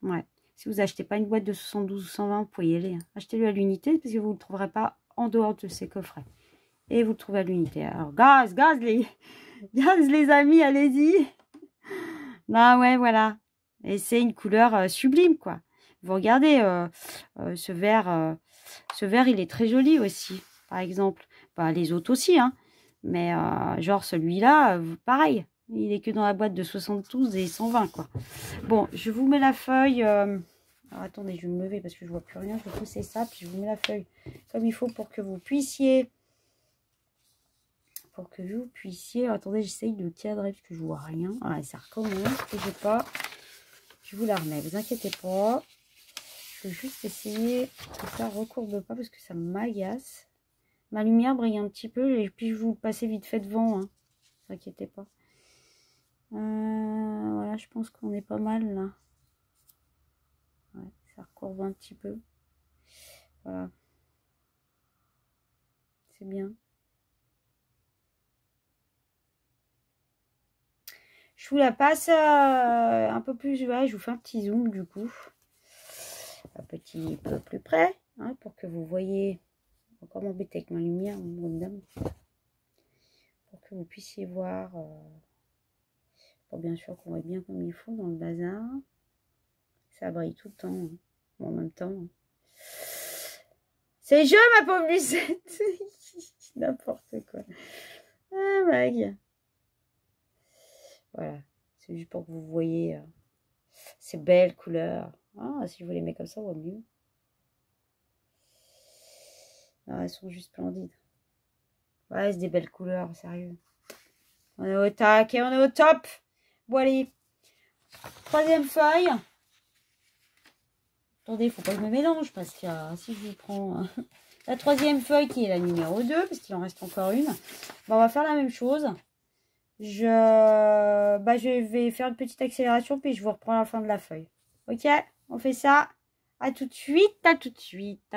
Speaker 1: Ouais. Si vous achetez pas une boîte de 72 ou 120, vous pouvez y aller. Hein. Achetez-le à l'unité parce que vous ne le trouverez pas en dehors de ces coffrets. Et vous le trouvez à l'unité. Alors, gaz les amis, allez-y. Ah ouais, voilà. Et c'est une couleur sublime, quoi. Vous regardez, ce vert, il est très joli aussi, par exemple. Bah, les autres aussi, hein. Mais genre celui-là, pareil. Il est que dans la boîte de 72 et 120, quoi. Bon, je vous mets la feuille. Alors, attendez, je vais me lever parce que je vois plus rien. Je vais pousser ça, puis je vous mets la feuille comme il faut pour que vous puissiez... Attendez, j'essaye de cadrer parce que je vois rien. Ah, ça recommence. Que j'ai pas... Je vous la remets, vous inquiétez pas. Je vais juste essayer que ça recourbe pas parce que ça m'agace. Ma lumière brille un petit peu et puis je vous passer vite fait devant. Hein. Ne vous inquiétez pas. Voilà, je pense qu'on est pas mal là. Ouais, ça recourbe un petit peu. Voilà. C'est bien. Je vous la passe un peu plus. Ouais, je vous fais un petit zoom du coup. Un petit peu plus près. Hein, pour que vous voyez. Encore m'embêter avec ma lumière, mon bonne dame. Pour que vous puissiez voir. Bon, bien sûr qu'on voit bien comme il faut dans le bazar. Ça brille tout le temps. Hein. Bon, en même temps. C'est jeu, ma pauvre Lucette. N'importe quoi. Ah, mag. Voilà. C'est juste pour que vous voyez ces belles couleurs. Ah, si je vous les mets comme ça, on voit mieux. Ah, elles sont juste splendides. Ouais, c'est des belles couleurs, sérieux. On est au tac et on est au top. Bon, allez. Troisième feuille. Attendez, il ne faut pas que je me mélange parce que si je vous prends la troisième feuille qui est la numéro 2, parce qu'il en reste encore une, on va faire la même chose. Je vais faire une petite accélération puis je vous reprends à la fin de la feuille. Ok, on fait ça. À tout de suite, à tout de suite.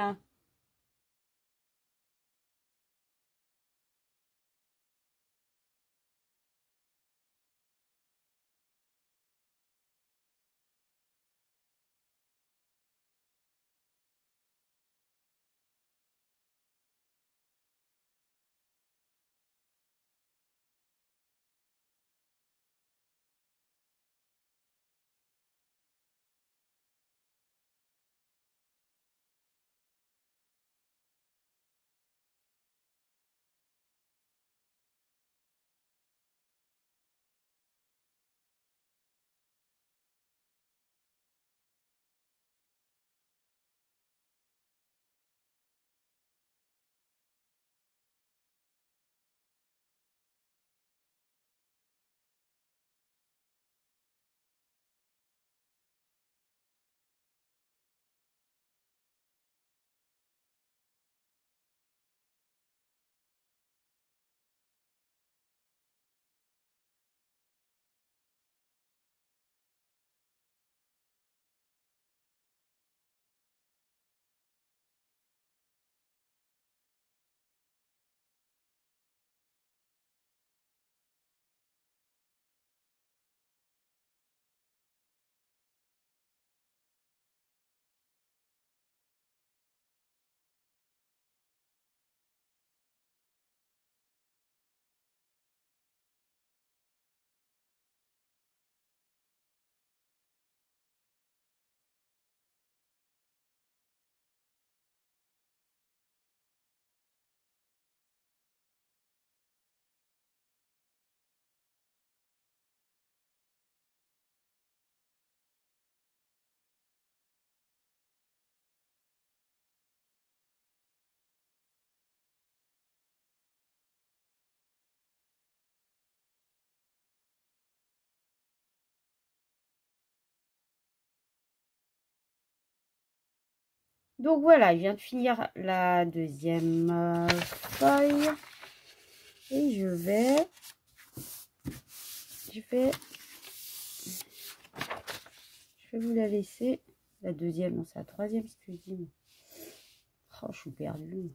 Speaker 1: Donc voilà, je viens de finir la deuxième feuille. Et je vais vous la laisser. La deuxième, non, c'est la troisième, ce que je dis. Oh, je suis perdue.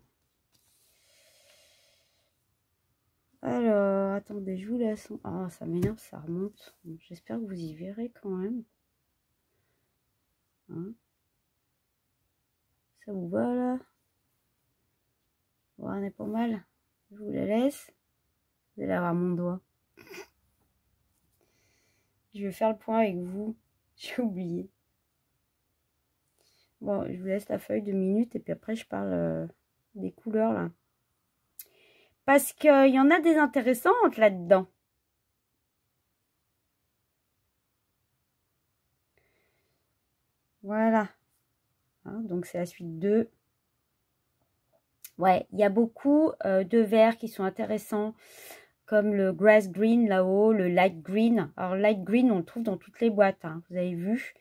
Speaker 1: Alors, attendez, je vous laisse. Ah, ça m'énerve, ça remonte. J'espère que vous y verrez quand même. Hein, ça vous va là? Ouais, on est pas mal. Je vous la laisse. Vous allez avoir mon doigt. Je vais faire le point avec vous. J'ai oublié. Bon, je vous laisse la feuille 2 minutes et puis après je parle des couleurs là. Parce qu'il y en a des intéressantes là-dedans. Voilà. Hein, donc c'est la suite 2. Ouais, il y a beaucoup de verts qui sont intéressants. Comme le grass green là-haut, le light green. Alors light green, on le trouve dans toutes les boîtes. Hein, vous avez vu.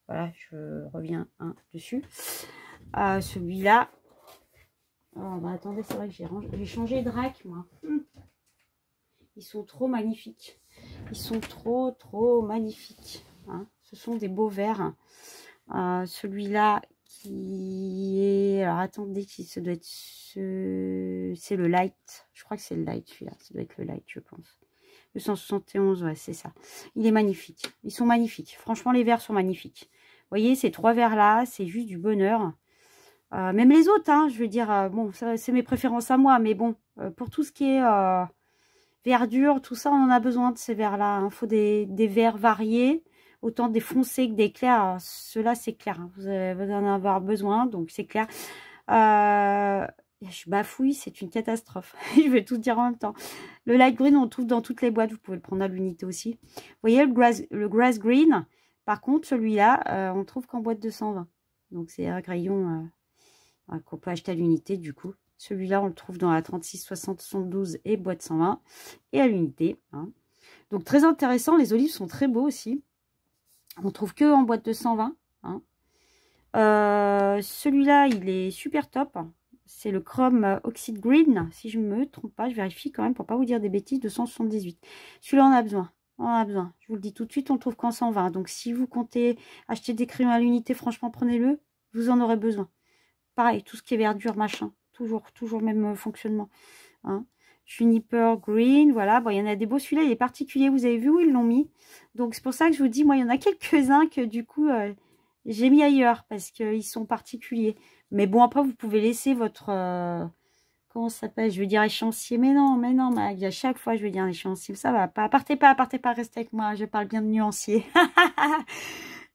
Speaker 1: Voilà, je reviens dessus. Celui-là. Oh, bah attendez, c'est vrai que j'ai changé de rack, moi. Ils sont trop magnifiques. Ils sont trop magnifiques. Hein. Ce sont des beaux verres. Celui-là qui est... Alors attendez, ça doit être c'est le light. Je crois que c'est le light celui-là. Ça doit être le light, je pense. 271, ouais, c'est ça. Il est magnifique. Ils sont magnifiques. Franchement, les verres sont magnifiques. Vous voyez, ces 3 verres-là, c'est juste du bonheur. Même les autres, hein, je veux dire, bon, c'est mes préférences à moi, mais bon, pour tout ce qui est verdure, tout ça, on en a besoin de ces verres-là. Il faut des verres variés, autant des foncés que des clairs. Ceux-là, c'est clair, hein, vous allez en avoir besoin, donc c'est clair. Je bafouille, c'est une catastrophe. Je vais tout dire en même temps. Le light green, on le trouve dans toutes les boîtes. Vous pouvez le prendre à l'unité aussi. Vous voyez, le grass green, par contre, celui-là, on le trouve qu'en boîte de 120. Donc, c'est un crayon qu'on peut acheter à l'unité, du coup. Celui-là, on le trouve dans la 36, 60, 72 et boîte 120. Et à l'unité. Hein. Donc, très intéressant. Les olives sont très beaux aussi. On trouve que en boîte de 120. Hein. Celui-là, il est super top. C'est le Chrome Oxide Green, si je ne me trompe pas. Je vérifie quand même pour pas vous dire des bêtises. 278. Celui-là, on a besoin. On en a besoin. Je vous le dis tout de suite, on le trouve qu'en 120. Donc, si vous comptez acheter des crayons à l'unité, franchement, prenez-le. Vous en aurez besoin. Pareil, tout ce qui est verdure, machin. Toujours le même fonctionnement. Hein. Juniper Green, voilà. Bon, il y en a des beaux. Celui-là, il est particulier. Vous avez vu où ils l'ont mis. Donc, c'est pour ça que je vous dis, moi, il y en a quelques-uns que, du coup... j'ai mis ailleurs parce qu'ils sont particuliers. Mais bon, après, vous pouvez laisser votre... comment ça s'appelle? Je veux dire échéancier. Mais non, Mag, à chaque fois, je veux dire échéancier. Ça va pas. Partez pas, restez avec moi. Je parle bien de nuancier.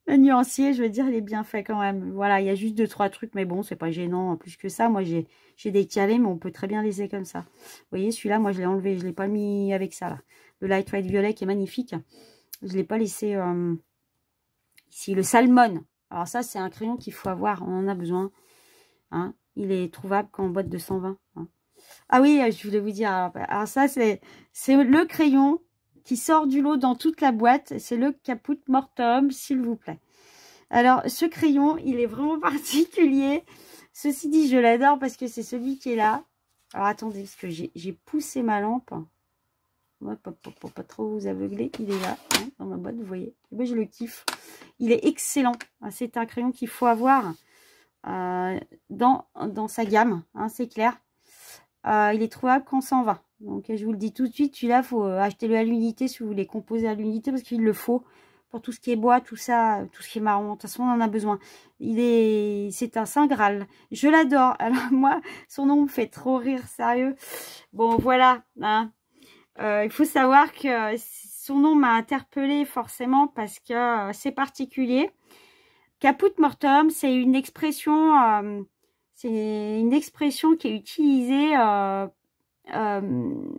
Speaker 1: Le nuancier, je veux dire, il est bien fait quand même. Voilà, il y a juste 2-3 trucs. Mais bon, c'est pas gênant plus que ça. Moi, j'ai décalé, mais on peut très bien laisser comme ça. Vous voyez, celui-là, moi, je l'ai enlevé. Je l'ai pas mis avec ça, là. Le Light White Violet qui est magnifique. Je l'ai pas laissé... ici, le Salmon. Alors ça, c'est un crayon qu'il faut avoir. On en a besoin. Hein. Il est trouvable qu'en boîte de 120. Hein. Ah oui, je voulais vous dire. Alors ça, c'est le crayon qui sort du lot dans toute la boîte. C'est le Caput Mortuum, s'il vous plaît. Alors, ce crayon, il est vraiment particulier. Ceci dit, je l'adore parce que c'est celui qui est là. Alors, attendez, parce que j'ai poussé ma lampe. Ouais, pour pas trop vous aveugler, il est là, hein, dans ma boîte, vous voyez. Et moi, je le kiffe. Il est excellent. C'est un crayon qu'il faut avoir dans sa gamme, hein, c'est clair. Il est trouvable qu'en 120. Donc, je vous le dis tout de suite, celui-là, il faut acheter-le à l'unité si vous voulez composer à l'unité parce qu'il le faut pour tout ce qui est bois, tout ça, tout ce qui est marron. De toute façon, on en a besoin. C'est un Saint Graal. Je l'adore. Alors, moi, son nom me fait trop rire, sérieux. Bon, voilà, hein. Il faut savoir que son nom m'a interpellée forcément parce que c'est particulier. Caput Mortuum, c'est une expression qui est utilisée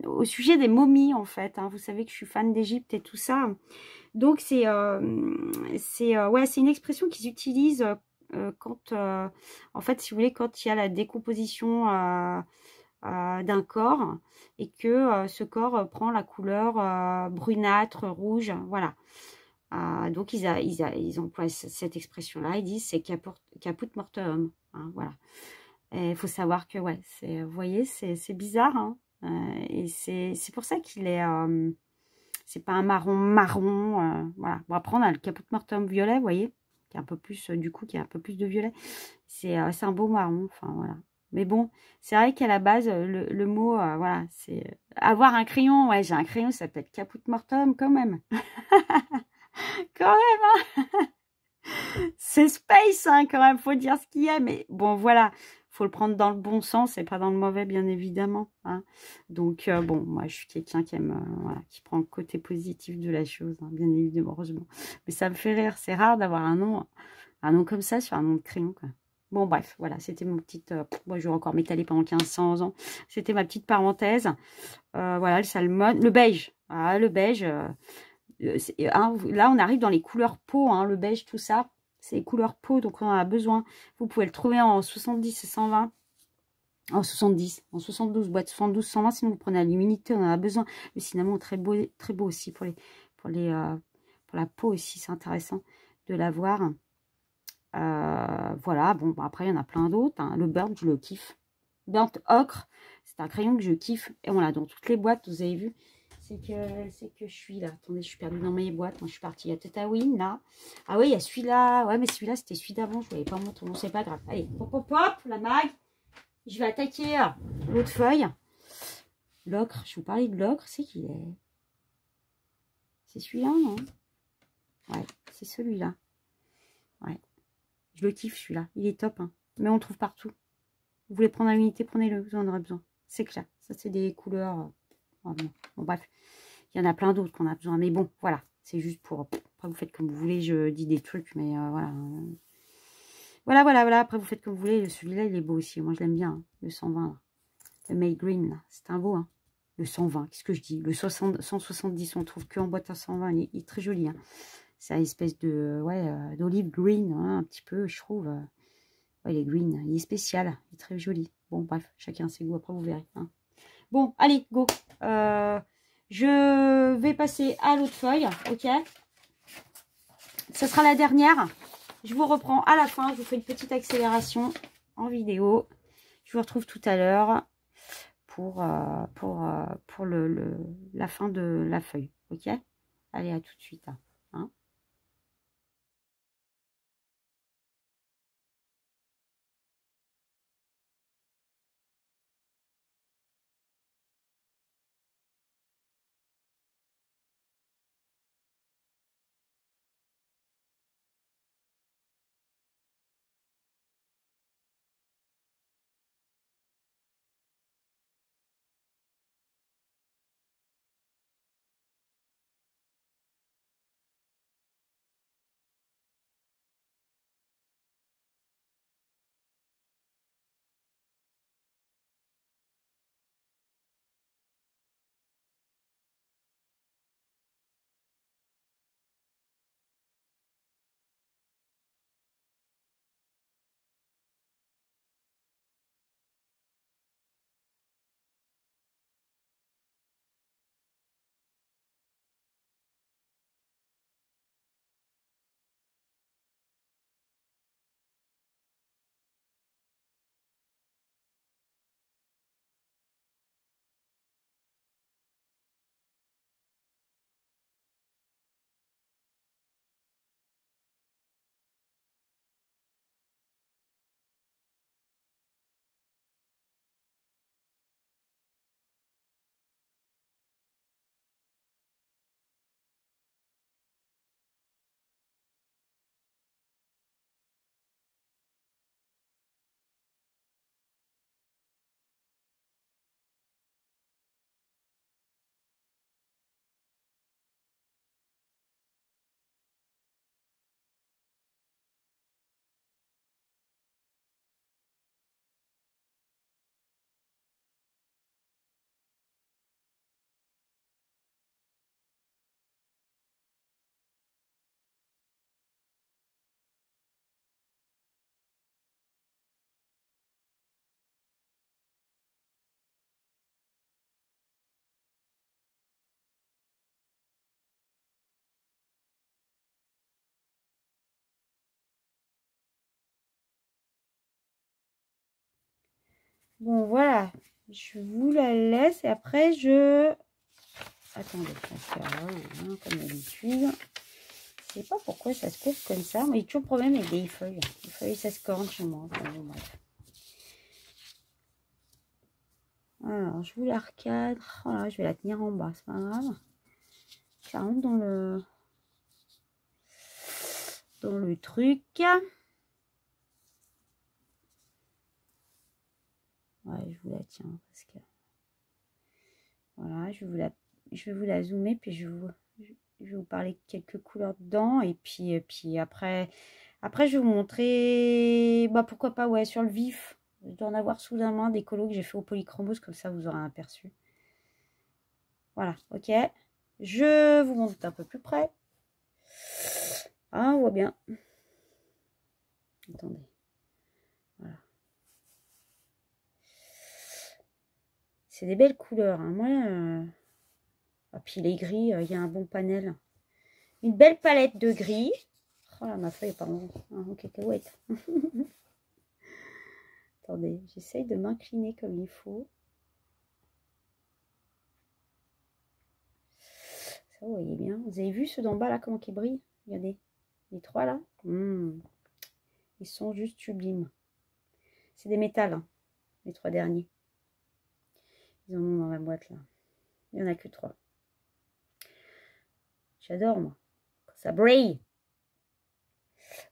Speaker 1: au sujet des momies en fait. Hein. Vous savez que je suis fan d'Égypte et tout ça. Donc c'est une expression qui s'utilise quand en fait, si vous voulez, quand il y a la décomposition d'un corps et que ce corps prend la couleur brunâtre, rouge, voilà. Donc ils emploient cette expression-là, ils disent c'est caput mortuum. hein, voilà. Et il faut savoir que, ouais, vous voyez, c'est bizarre, hein, et c'est pour ça qu'il est... c'est pas un marron, voilà. Bon, après, on a le Caput Mortuum violet, vous voyez, qui est un peu plus, du coup, qui a un peu plus de violet. C'est un beau marron, enfin, voilà. Mais bon, c'est vrai qu'à la base, le mot, voilà, c'est... avoir un crayon, ouais, j'ai un crayon, ça s'appelle Caput Mortuum, quand même. Quand même, hein. C'est space, hein, quand même, faut dire ce qu'il y a. Mais bon, voilà, faut le prendre dans le bon sens et pas dans le mauvais, bien évidemment, hein. Donc, bon, moi, je suis quelqu'un qui aime, voilà, qui prend le côté positif de la chose, hein, bien évidemment, heureusement. Mais ça me fait rire, c'est rare d'avoir un nom comme ça sur un nom de crayon, quoi. Bon, bref, voilà, c'était mon petite... moi, je vais encore m'étaler pendant 1500 ans. C'était ma petite parenthèse. Voilà, le salmon, le beige. Ah, le beige, hein, là, on arrive dans les couleurs peau, hein, le beige, tout ça. C'est les couleurs peau, donc on en a besoin. Vous pouvez le trouver en 70 et 120. En 70, en 72, boîte 72, 120. Sinon, vous prenez à l'humidité, on en a besoin. Le cinnamon est très beau aussi pour la peau aussi. C'est intéressant de l'avoir. Voilà, bon, après, il y en a plein d'autres, hein. Le burnt, je le kiffe. Burnt ocre, c'est un crayon que je kiffe. Et on l'a dans toutes les boîtes, vous avez vu. C'est que je suis là. Attendez, je suis perdue dans mes boîtes. Moi, je suis partie. Il y a Tatooine, là. Ah oui, il y a celui-là. Ouais, mais celui-là, c'était celui d'avant. Je ne voyais pas mon nom. C'est pas grave. Allez, hop, hop, hop, la mag. Je vais attaquer l'autre feuille. L'ocre. Je vous parlais de l'ocre. C'est qui est? C'est celui-là, non? Ouais, c'est celui-là. Ouais. Je le kiffe, celui-là. Il est top, hein. Mais on le trouve partout. Vous voulez prendre à l'unité, prenez-le. Vous en aurez besoin. C'est clair. Ça, c'est des couleurs... bon, bref. Il y en a plein d'autres qu'on a besoin. Mais bon, voilà. C'est juste pour... Après, vous faites comme vous voulez. Je dis des trucs, mais voilà. Voilà. Après, vous faites comme vous voulez. Celui-là, il est beau aussi. Moi, je l'aime bien, hein. Le 120, là. Le May Green, là. C'est un beau, hein. Le 120, qu'est-ce que je dis? Le 170, on trouve que en boîte à 120. Il est très joli, hein. C'est une espèce de... ouais, d'olive green, hein, un petit peu, je trouve. Ouais, il est green. Il est spécial. Il est très joli. Bon, bref. Chacun ses goûts. Après, vous verrez, hein. Bon, allez, go. Je vais passer à l'autre feuille, ok? Ce sera la dernière. Je vous reprends à la fin. Je vous fais une petite accélération en vidéo. Je vous retrouve tout à l'heure pour la fin de la feuille, ok? Allez, à tout de suite, hein. Bon, voilà. Je vous la laisse et après, je... Attendez, parce que, hein, comme d'habitude, je sais pas pourquoi ça se coupe comme ça. Mais il y a toujours problème avec des feuilles. Les feuilles, ça se corne chez moi. Enfin, bon, bref. Alors, je vous la recadre. Voilà, je vais la tenir en bas, c'est pas grave. Ça rentre dans le truc. Ouais, je vous la tiens parce que... Voilà, je vais vous la zoomer, puis je vais vous parler de quelques couleurs dedans. Et puis après, je vais vous montrer, bah, pourquoi pas, ouais, sur le vif. Je dois en avoir sous la main des colos que j'ai fait au polychromos, comme ça vous aurez un aperçu. Voilà, ok. Je vous montre un peu plus près. Ah, on voit bien. Attendez. Voilà. C'est des belles couleurs, hein. Moi, ah, puis les gris, il y a un bon panel. Une belle palette de gris. Oh là, ma feuille est pas en cacahuète. Attendez, j'essaye de m'incliner comme il faut. Ça, vous voyez bien. Vous avez vu ceux d'en bas là, comment ils brillent? Regardez. Les trois là. Ils sont juste sublimes. C'est des métals, hein, les trois derniers. Ils en ont dans la boîte là. Il n'y en a que 3. J'adore, moi. Quand ça brille.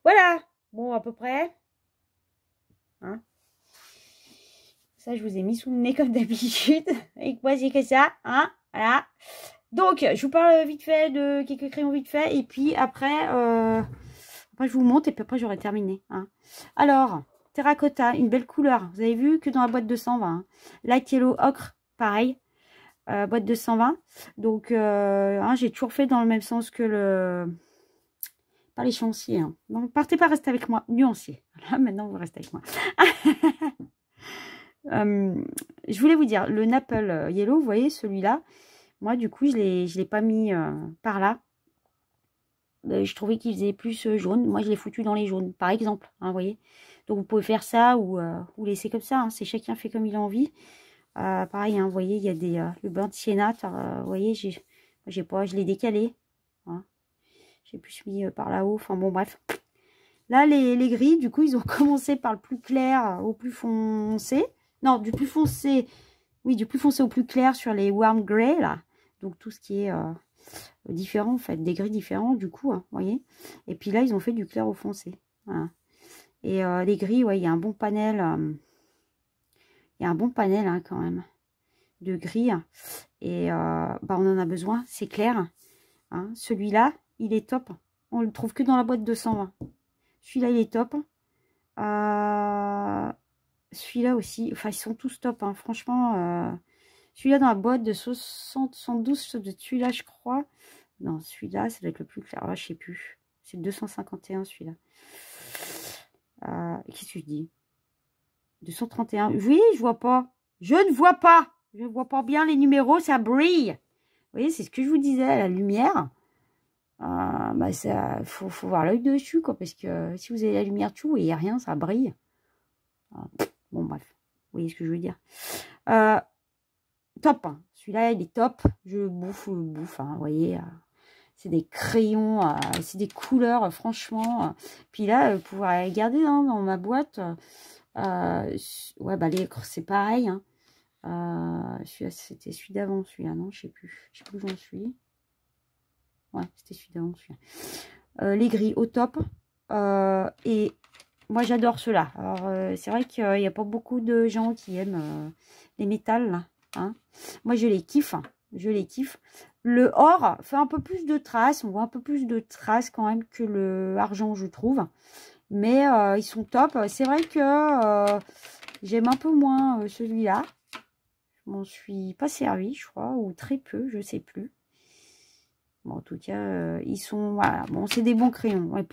Speaker 1: Voilà. Bon, à peu près. Hein, ça, je vous ai mis sous le nez comme d'habitude. Et moi, c'est que ça. Hein, voilà. Donc, je vous parle vite fait de quelques crayons vite fait. Et puis après, je vous montre. Et puis après, j'aurai terminé. Hein. Alors, terracotta, une belle couleur. Vous avez vu que dans la boîte de 120. Hein. Light yellow ocre, pareil. Boîte de 120. Donc, hein, j'ai toujours fait dans le même sens que le... Pas l'échéancier. Hein. Donc, partez pas rester avec moi. Nuancier. Là, maintenant, vous restez avec moi. Je voulais vous dire, le Naples Yellow, vous voyez, celui-là, moi, du coup, je l'ai pas mis par là. Je trouvais qu'il faisait plus jaune. Moi, je l'ai foutu dans les jaunes, par exemple. Hein, vous voyez. Donc, vous pouvez faire ça ou laisser comme ça. Hein, c'est chacun fait comme il a envie. Pareil, hein, vous voyez, il y a des le blanc de sienna. Vous voyez, je l'ai décalé. Hein. J'ai plus mis par là-haut. Enfin, bon, bref. Là, les gris, du coup, ils ont commencé par le plus clair au plus foncé. Non, du plus foncé... Oui, du plus foncé au plus clair sur les warm grey, là. Donc, tout ce qui est différent, en fait, des gris différents, du coup, hein, vous voyez. Et puis là, ils ont fait du clair au foncé. Voilà. Et les gris, ouais, il y a un bon panel. Il y a un bon panel, hein, quand même, de gris. Et bah, on en a besoin, c'est clair. Hein. Celui-là, il est top. On le trouve que dans la boîte de 120. Celui-là, il est top. Celui-là aussi, enfin ils sont tous top, hein. Franchement, celui-là dans la boîte de 60, 112, celui-là je crois, non celui-là ça doit être le plus clair, je sais plus, c'est 251 celui-là, qu'est-ce que je dis, 231, oui je vois pas, je ne vois pas bien les numéros, ça brille, vous voyez c'est ce que je vous disais, la lumière, bah ça, faut voir l'œil dessus quoi, parce que si vous avez la lumière dessus, vous voyez rien, ça brille. Bon, bref, vous voyez ce que je veux dire. Top, hein. Celui-là, il est top. Je le bouffe, hein, vous voyez. C'est des crayons, c'est des couleurs, franchement. Puis là, vous pouvez regarder hein, dans ma boîte. Ouais, bah, c'est pareil. Hein. C'était celui d'avant, celui-là, non, je sais plus. Je sais plus où j'en suis. Ouais, c'était celui d'avant, celui-là. Les gris au top. Et moi, j'adore ceux-là. Alors, c'est vrai qu'il n'y a pas beaucoup de gens qui aiment les métals, là. Hein. Moi, je les kiffe. Je les kiffe. Le or fait un peu plus de traces. On voit un peu plus de traces quand même que le argent, je trouve. Mais ils sont top. C'est vrai que j'aime un peu moins celui-là. Je m'en suis pas servi, je crois. Ou très peu, je sais plus. Bon, en tout cas, ils sont... Voilà, bon, c'est des bons crayons. Les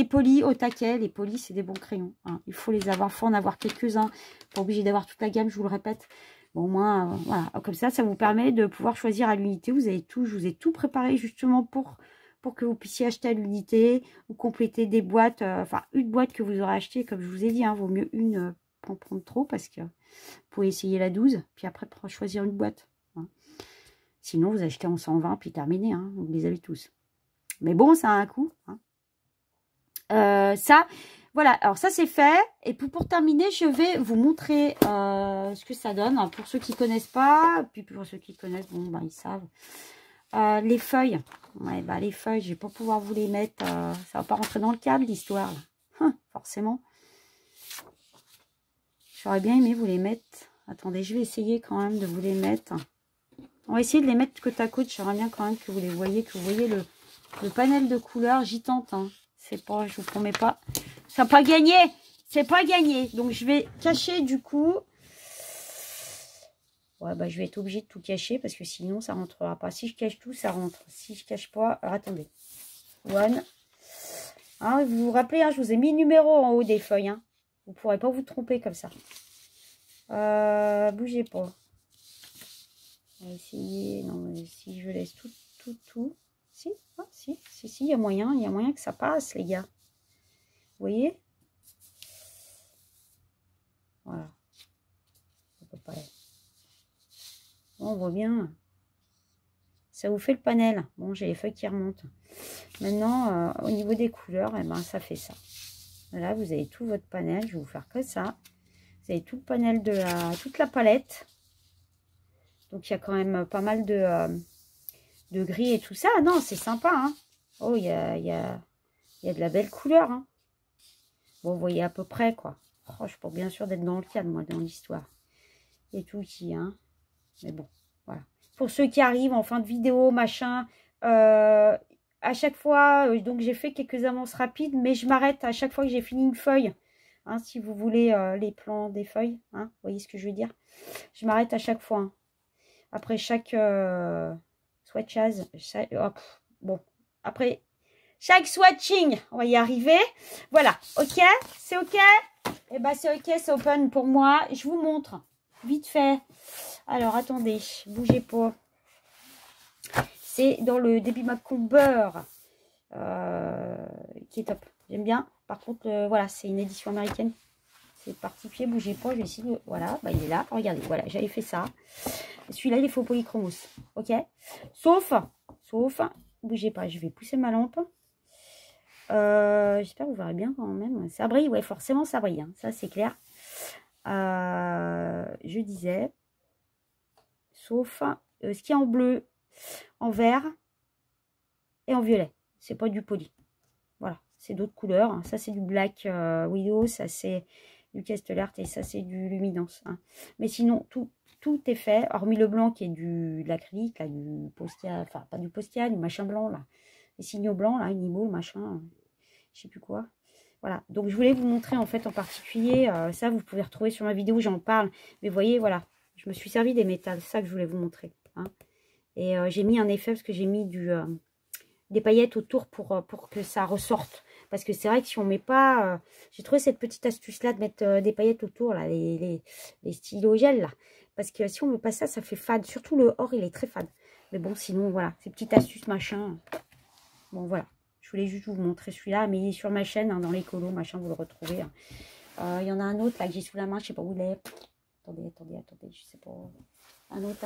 Speaker 1: polis au taquet. Les polis, c'est des bons crayons. Hein. Il faut les avoir. Il faut en avoir quelques-uns. Pas obligé d'avoir toute la gamme, je vous le répète. Bon, au moins, voilà. Comme ça vous permet de pouvoir choisir à l'unité. Vous avez tout, je vous ai tout préparé justement pour que vous puissiez acheter à l'unité ou compléter des boîtes. Enfin, une boîte que vous aurez achetée, comme je vous ai dit, hein, vaut mieux une pas en prendre trop parce que vous pouvez essayer la 12, puis après choisir une boîte. Hein. Sinon, vous achetez en 120, puis terminé, hein, vous les avez tous. Mais bon, ça a un coût. Hein. Ça, voilà, alors ça c'est fait. Et puis pour terminer, je vais vous montrer ce que ça donne. Pour ceux qui ne connaissent pas, puis pour ceux qui connaissent, bon, ben, ils savent. Les feuilles, ouais, bah, les feuilles, je vais pas pouvoir vous les mettre, ça va pas rentrer dans le cadre l'histoire, forcément. J'aurais bien aimé vous les mettre. Attendez, je vais essayer quand même de vous les mettre. On va essayer de les mettre côte à côte. J'aimerais bien quand même que vous les voyez, que vous voyez le panel de couleurs. J'y tente, hein. C'est pas, je vous promets pas. Ça n'a pas gagné. C'est pas gagné. Donc je vais cacher du coup. Ouais, bah je vais être obligée de tout cacher parce que sinon ça rentrera pas. Si je cache tout, ça rentre. Si je cache pas, alors, attendez. One. Hein, vous vous rappelez, hein, je vous ai mis le numéro en haut des feuilles. Hein. Vous ne pourrez pas vous tromper comme ça. Bougez pas. On va essayer. Non, mais si je laisse tout. Si, ah, si, il y a moyen que ça passe, les gars. Vous voyez? Voilà. Ça peut pas être. Bon, on voit bien. Ça vous fait le panel. Bon, j'ai les feuilles qui remontent. Maintenant, au niveau des couleurs, eh ben, ça fait ça. Là, vous avez tout votre panel. Je vais vous faire que ça. Vous avez tout le panel de toute la palette. Donc, il y a quand même pas mal de gris et tout ça. Non, c'est sympa. Hein. Oh, il y a de la belle couleur. Hein. Bon, vous voyez à peu près, quoi. Oh, je suis pas bien sûre d'être dans le cadre, moi, dans l'histoire. Et tout qui, hein. Mais bon, voilà. Pour ceux qui arrivent en fin de vidéo, machin, à chaque fois, donc j'ai fait quelques avances rapides, mais je m'arrête à chaque fois que j'ai fini une feuille. Hein, si vous voulez les plans des feuilles, hein, vous voyez ce que je veux dire. Je m'arrête à chaque fois. Hein. Après chaque swatchage, bon, après chaque swatching, on va y arriver. Voilà, ok, c'est ok. Et ben c'est ok, c'est open pour moi. Je vous montre vite fait. Alors attendez, bougez pas. C'est dans le Debbie McComb beurre qui est top. J'aime bien. Par contre, voilà, c'est une édition américaine. C'est particulier, bougez pas. Je vais essayer de... Voilà, bah, il est là. Regardez, voilà, j'avais fait ça. Celui-là, il est faux polychromos. Ok. Sauf, bougez pas, je vais pousser ma lampe. J'espère que vous verrez bien quand même. Ça brille, ouais, forcément ça brille. Hein. Ça, c'est clair. Je disais, sauf ce qui est en bleu, en vert et en violet. C'est pas du poly. Voilà, c'est d'autres couleurs. Hein. Ça, c'est du Black Widow, ça, c'est du Castellart et ça, c'est du Luminance. Hein. Mais sinon, tout est fait, hormis le blanc qui est de l'acrylique, là, du postia, enfin, pas du postia, du machin blanc, là. Les signaux blancs, là, Nimo, machin, je sais plus quoi. Voilà, donc je voulais vous montrer en fait en particulier, ça vous pouvez retrouver sur ma vidéo, j'en parle. Mais vous voyez, voilà, je me suis servi des métals, c'est ça que je voulais vous montrer. Hein. Et j'ai mis un effet parce que j'ai mis des paillettes autour pour que ça ressorte. Parce que c'est vrai que si on met pas... j'ai trouvé cette petite astuce-là de mettre des paillettes autour, là, les stylos gel, là. Parce que si on met pas ça, ça fait fade. Surtout le or, il est très fade. Mais bon, sinon, voilà, ces petites astuces, machin. Bon, voilà. Je voulais juste vous montrer celui-là, mais il est sur ma chaîne, hein, dans les colos, machin, vous le retrouvez. Hein. Il y en a un autre, là, que j'ai sous la main, je sais pas où il est. Attendez, je sais pas. Un autre,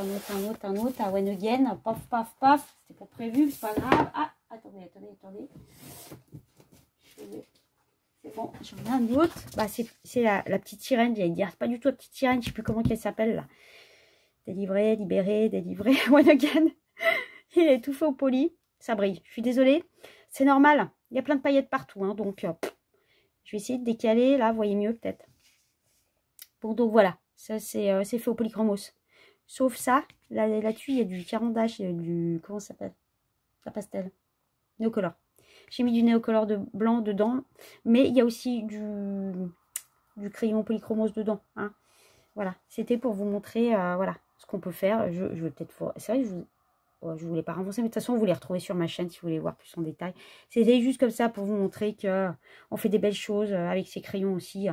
Speaker 1: à One Again. Paf, paf, paf. C'était pas prévu, c'est pas grave. Ah, attendez. C'est bon, j'en ai un autre. Bah, c'est la petite sirène, j'allais dire. C'est pas du tout la petite sirène, je sais plus comment qu'elle s'appelle, là. Délivré, libéré, délivré, One Again. Il est tout fait au poli. Ça brille. Je suis désolée. C'est normal. Il y a plein de paillettes partout, hein, donc je vais essayer de décaler. Là, vous voyez mieux, peut-être. Bon, donc voilà. Ça, c'est fait au polychromos. Sauf ça, là-dessus, il y a du carandage, il y a du... Comment ça s'appelle? La pastel. Néocolor. J'ai mis du néocolor blanc dedans. Mais il y a aussi du crayon polychromos dedans. Hein. Voilà. C'était pour vous montrer voilà, ce qu'on peut faire. Je vais peut-être... C'est vrai que je ne voulais pas renforcer, mais de toute façon, vous les retrouvez sur ma chaîne si vous voulez voir plus en détail. C'était juste comme ça pour vous montrer qu'on fait des belles choses avec ces crayons aussi,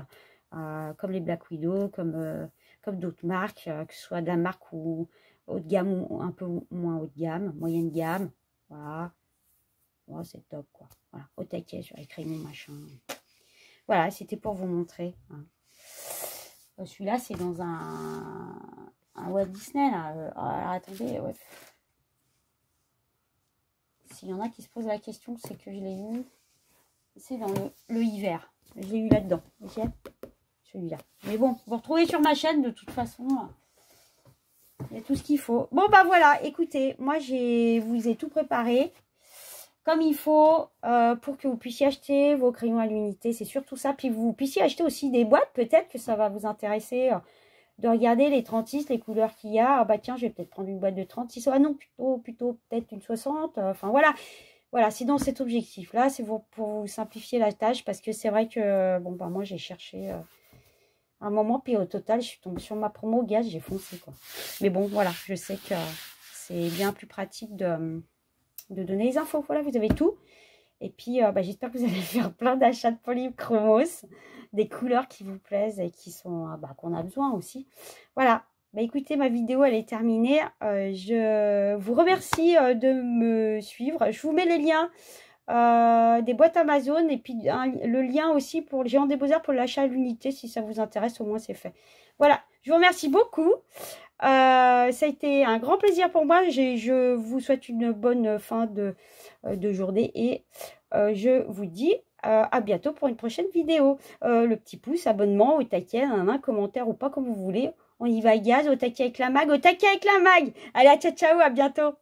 Speaker 1: comme les Black Widow, comme d'autres marques, que ce soit de la marque ou haut de gamme ou un peu moins haut de gamme, moyenne gamme. Voilà. Oh, c'est top, quoi. Voilà, au taquet sur les crayons, machin. Voilà, c'était pour vous montrer. Hein. Celui-là, c'est dans un Walt Disney, là. Alors, attendez, ouais. S'il y en a qui se posent la question, c'est que je l'ai eu. C'est dans le hiver. Je l'ai eu là-dedans. Ok, celui-là. Mais bon, vous retrouvez sur ma chaîne, de toute façon. Il y a tout ce qu'il faut. Bon, bah voilà. Écoutez, moi, vous ai tout préparé comme il faut pour que vous puissiez acheter vos crayons à l'unité. C'est surtout ça. Puis vous puissiez acheter aussi des boîtes. Peut-être que ça va vous intéresser de regarder les 36, les couleurs qu'il y a. Ah bah tiens, je vais peut-être prendre une boîte de 36. Ah non, plutôt peut-être une 60. Enfin voilà. Voilà, c'est dans cet objectif-là. C'est pour vous simplifier la tâche. Parce que c'est vrai que, bon bah moi j'ai cherché un moment. Puis au total, je suis tombée sur ma promo gaz. J'ai foncé quoi. Mais bon, voilà. Je sais que c'est bien plus pratique de donner les infos. Voilà, vous avez tout. Et puis, bah, j'espère que vous allez faire plein d'achats de polychromos, des couleurs qui vous plaisent et qui sont, qu'on a besoin aussi. Voilà. Bah, écoutez, ma vidéo, elle est terminée. Je vous remercie de me suivre. Je vous mets les liens des boîtes Amazon et puis le lien aussi pour le Géant des Beaux-Arts pour l'achat à l'unité. Si ça vous intéresse, au moins, c'est fait. Voilà. Je vous remercie beaucoup. Ça a été un grand plaisir pour moi. Je vous souhaite une bonne fin de journée et je vous dis à bientôt pour une prochaine vidéo. Le petit pouce, abonnement, au taquet, un commentaire ou pas comme vous voulez. On y va gaz, au taquet avec la mag, au taquet avec la mag. Allez, ciao, ciao, à bientôt.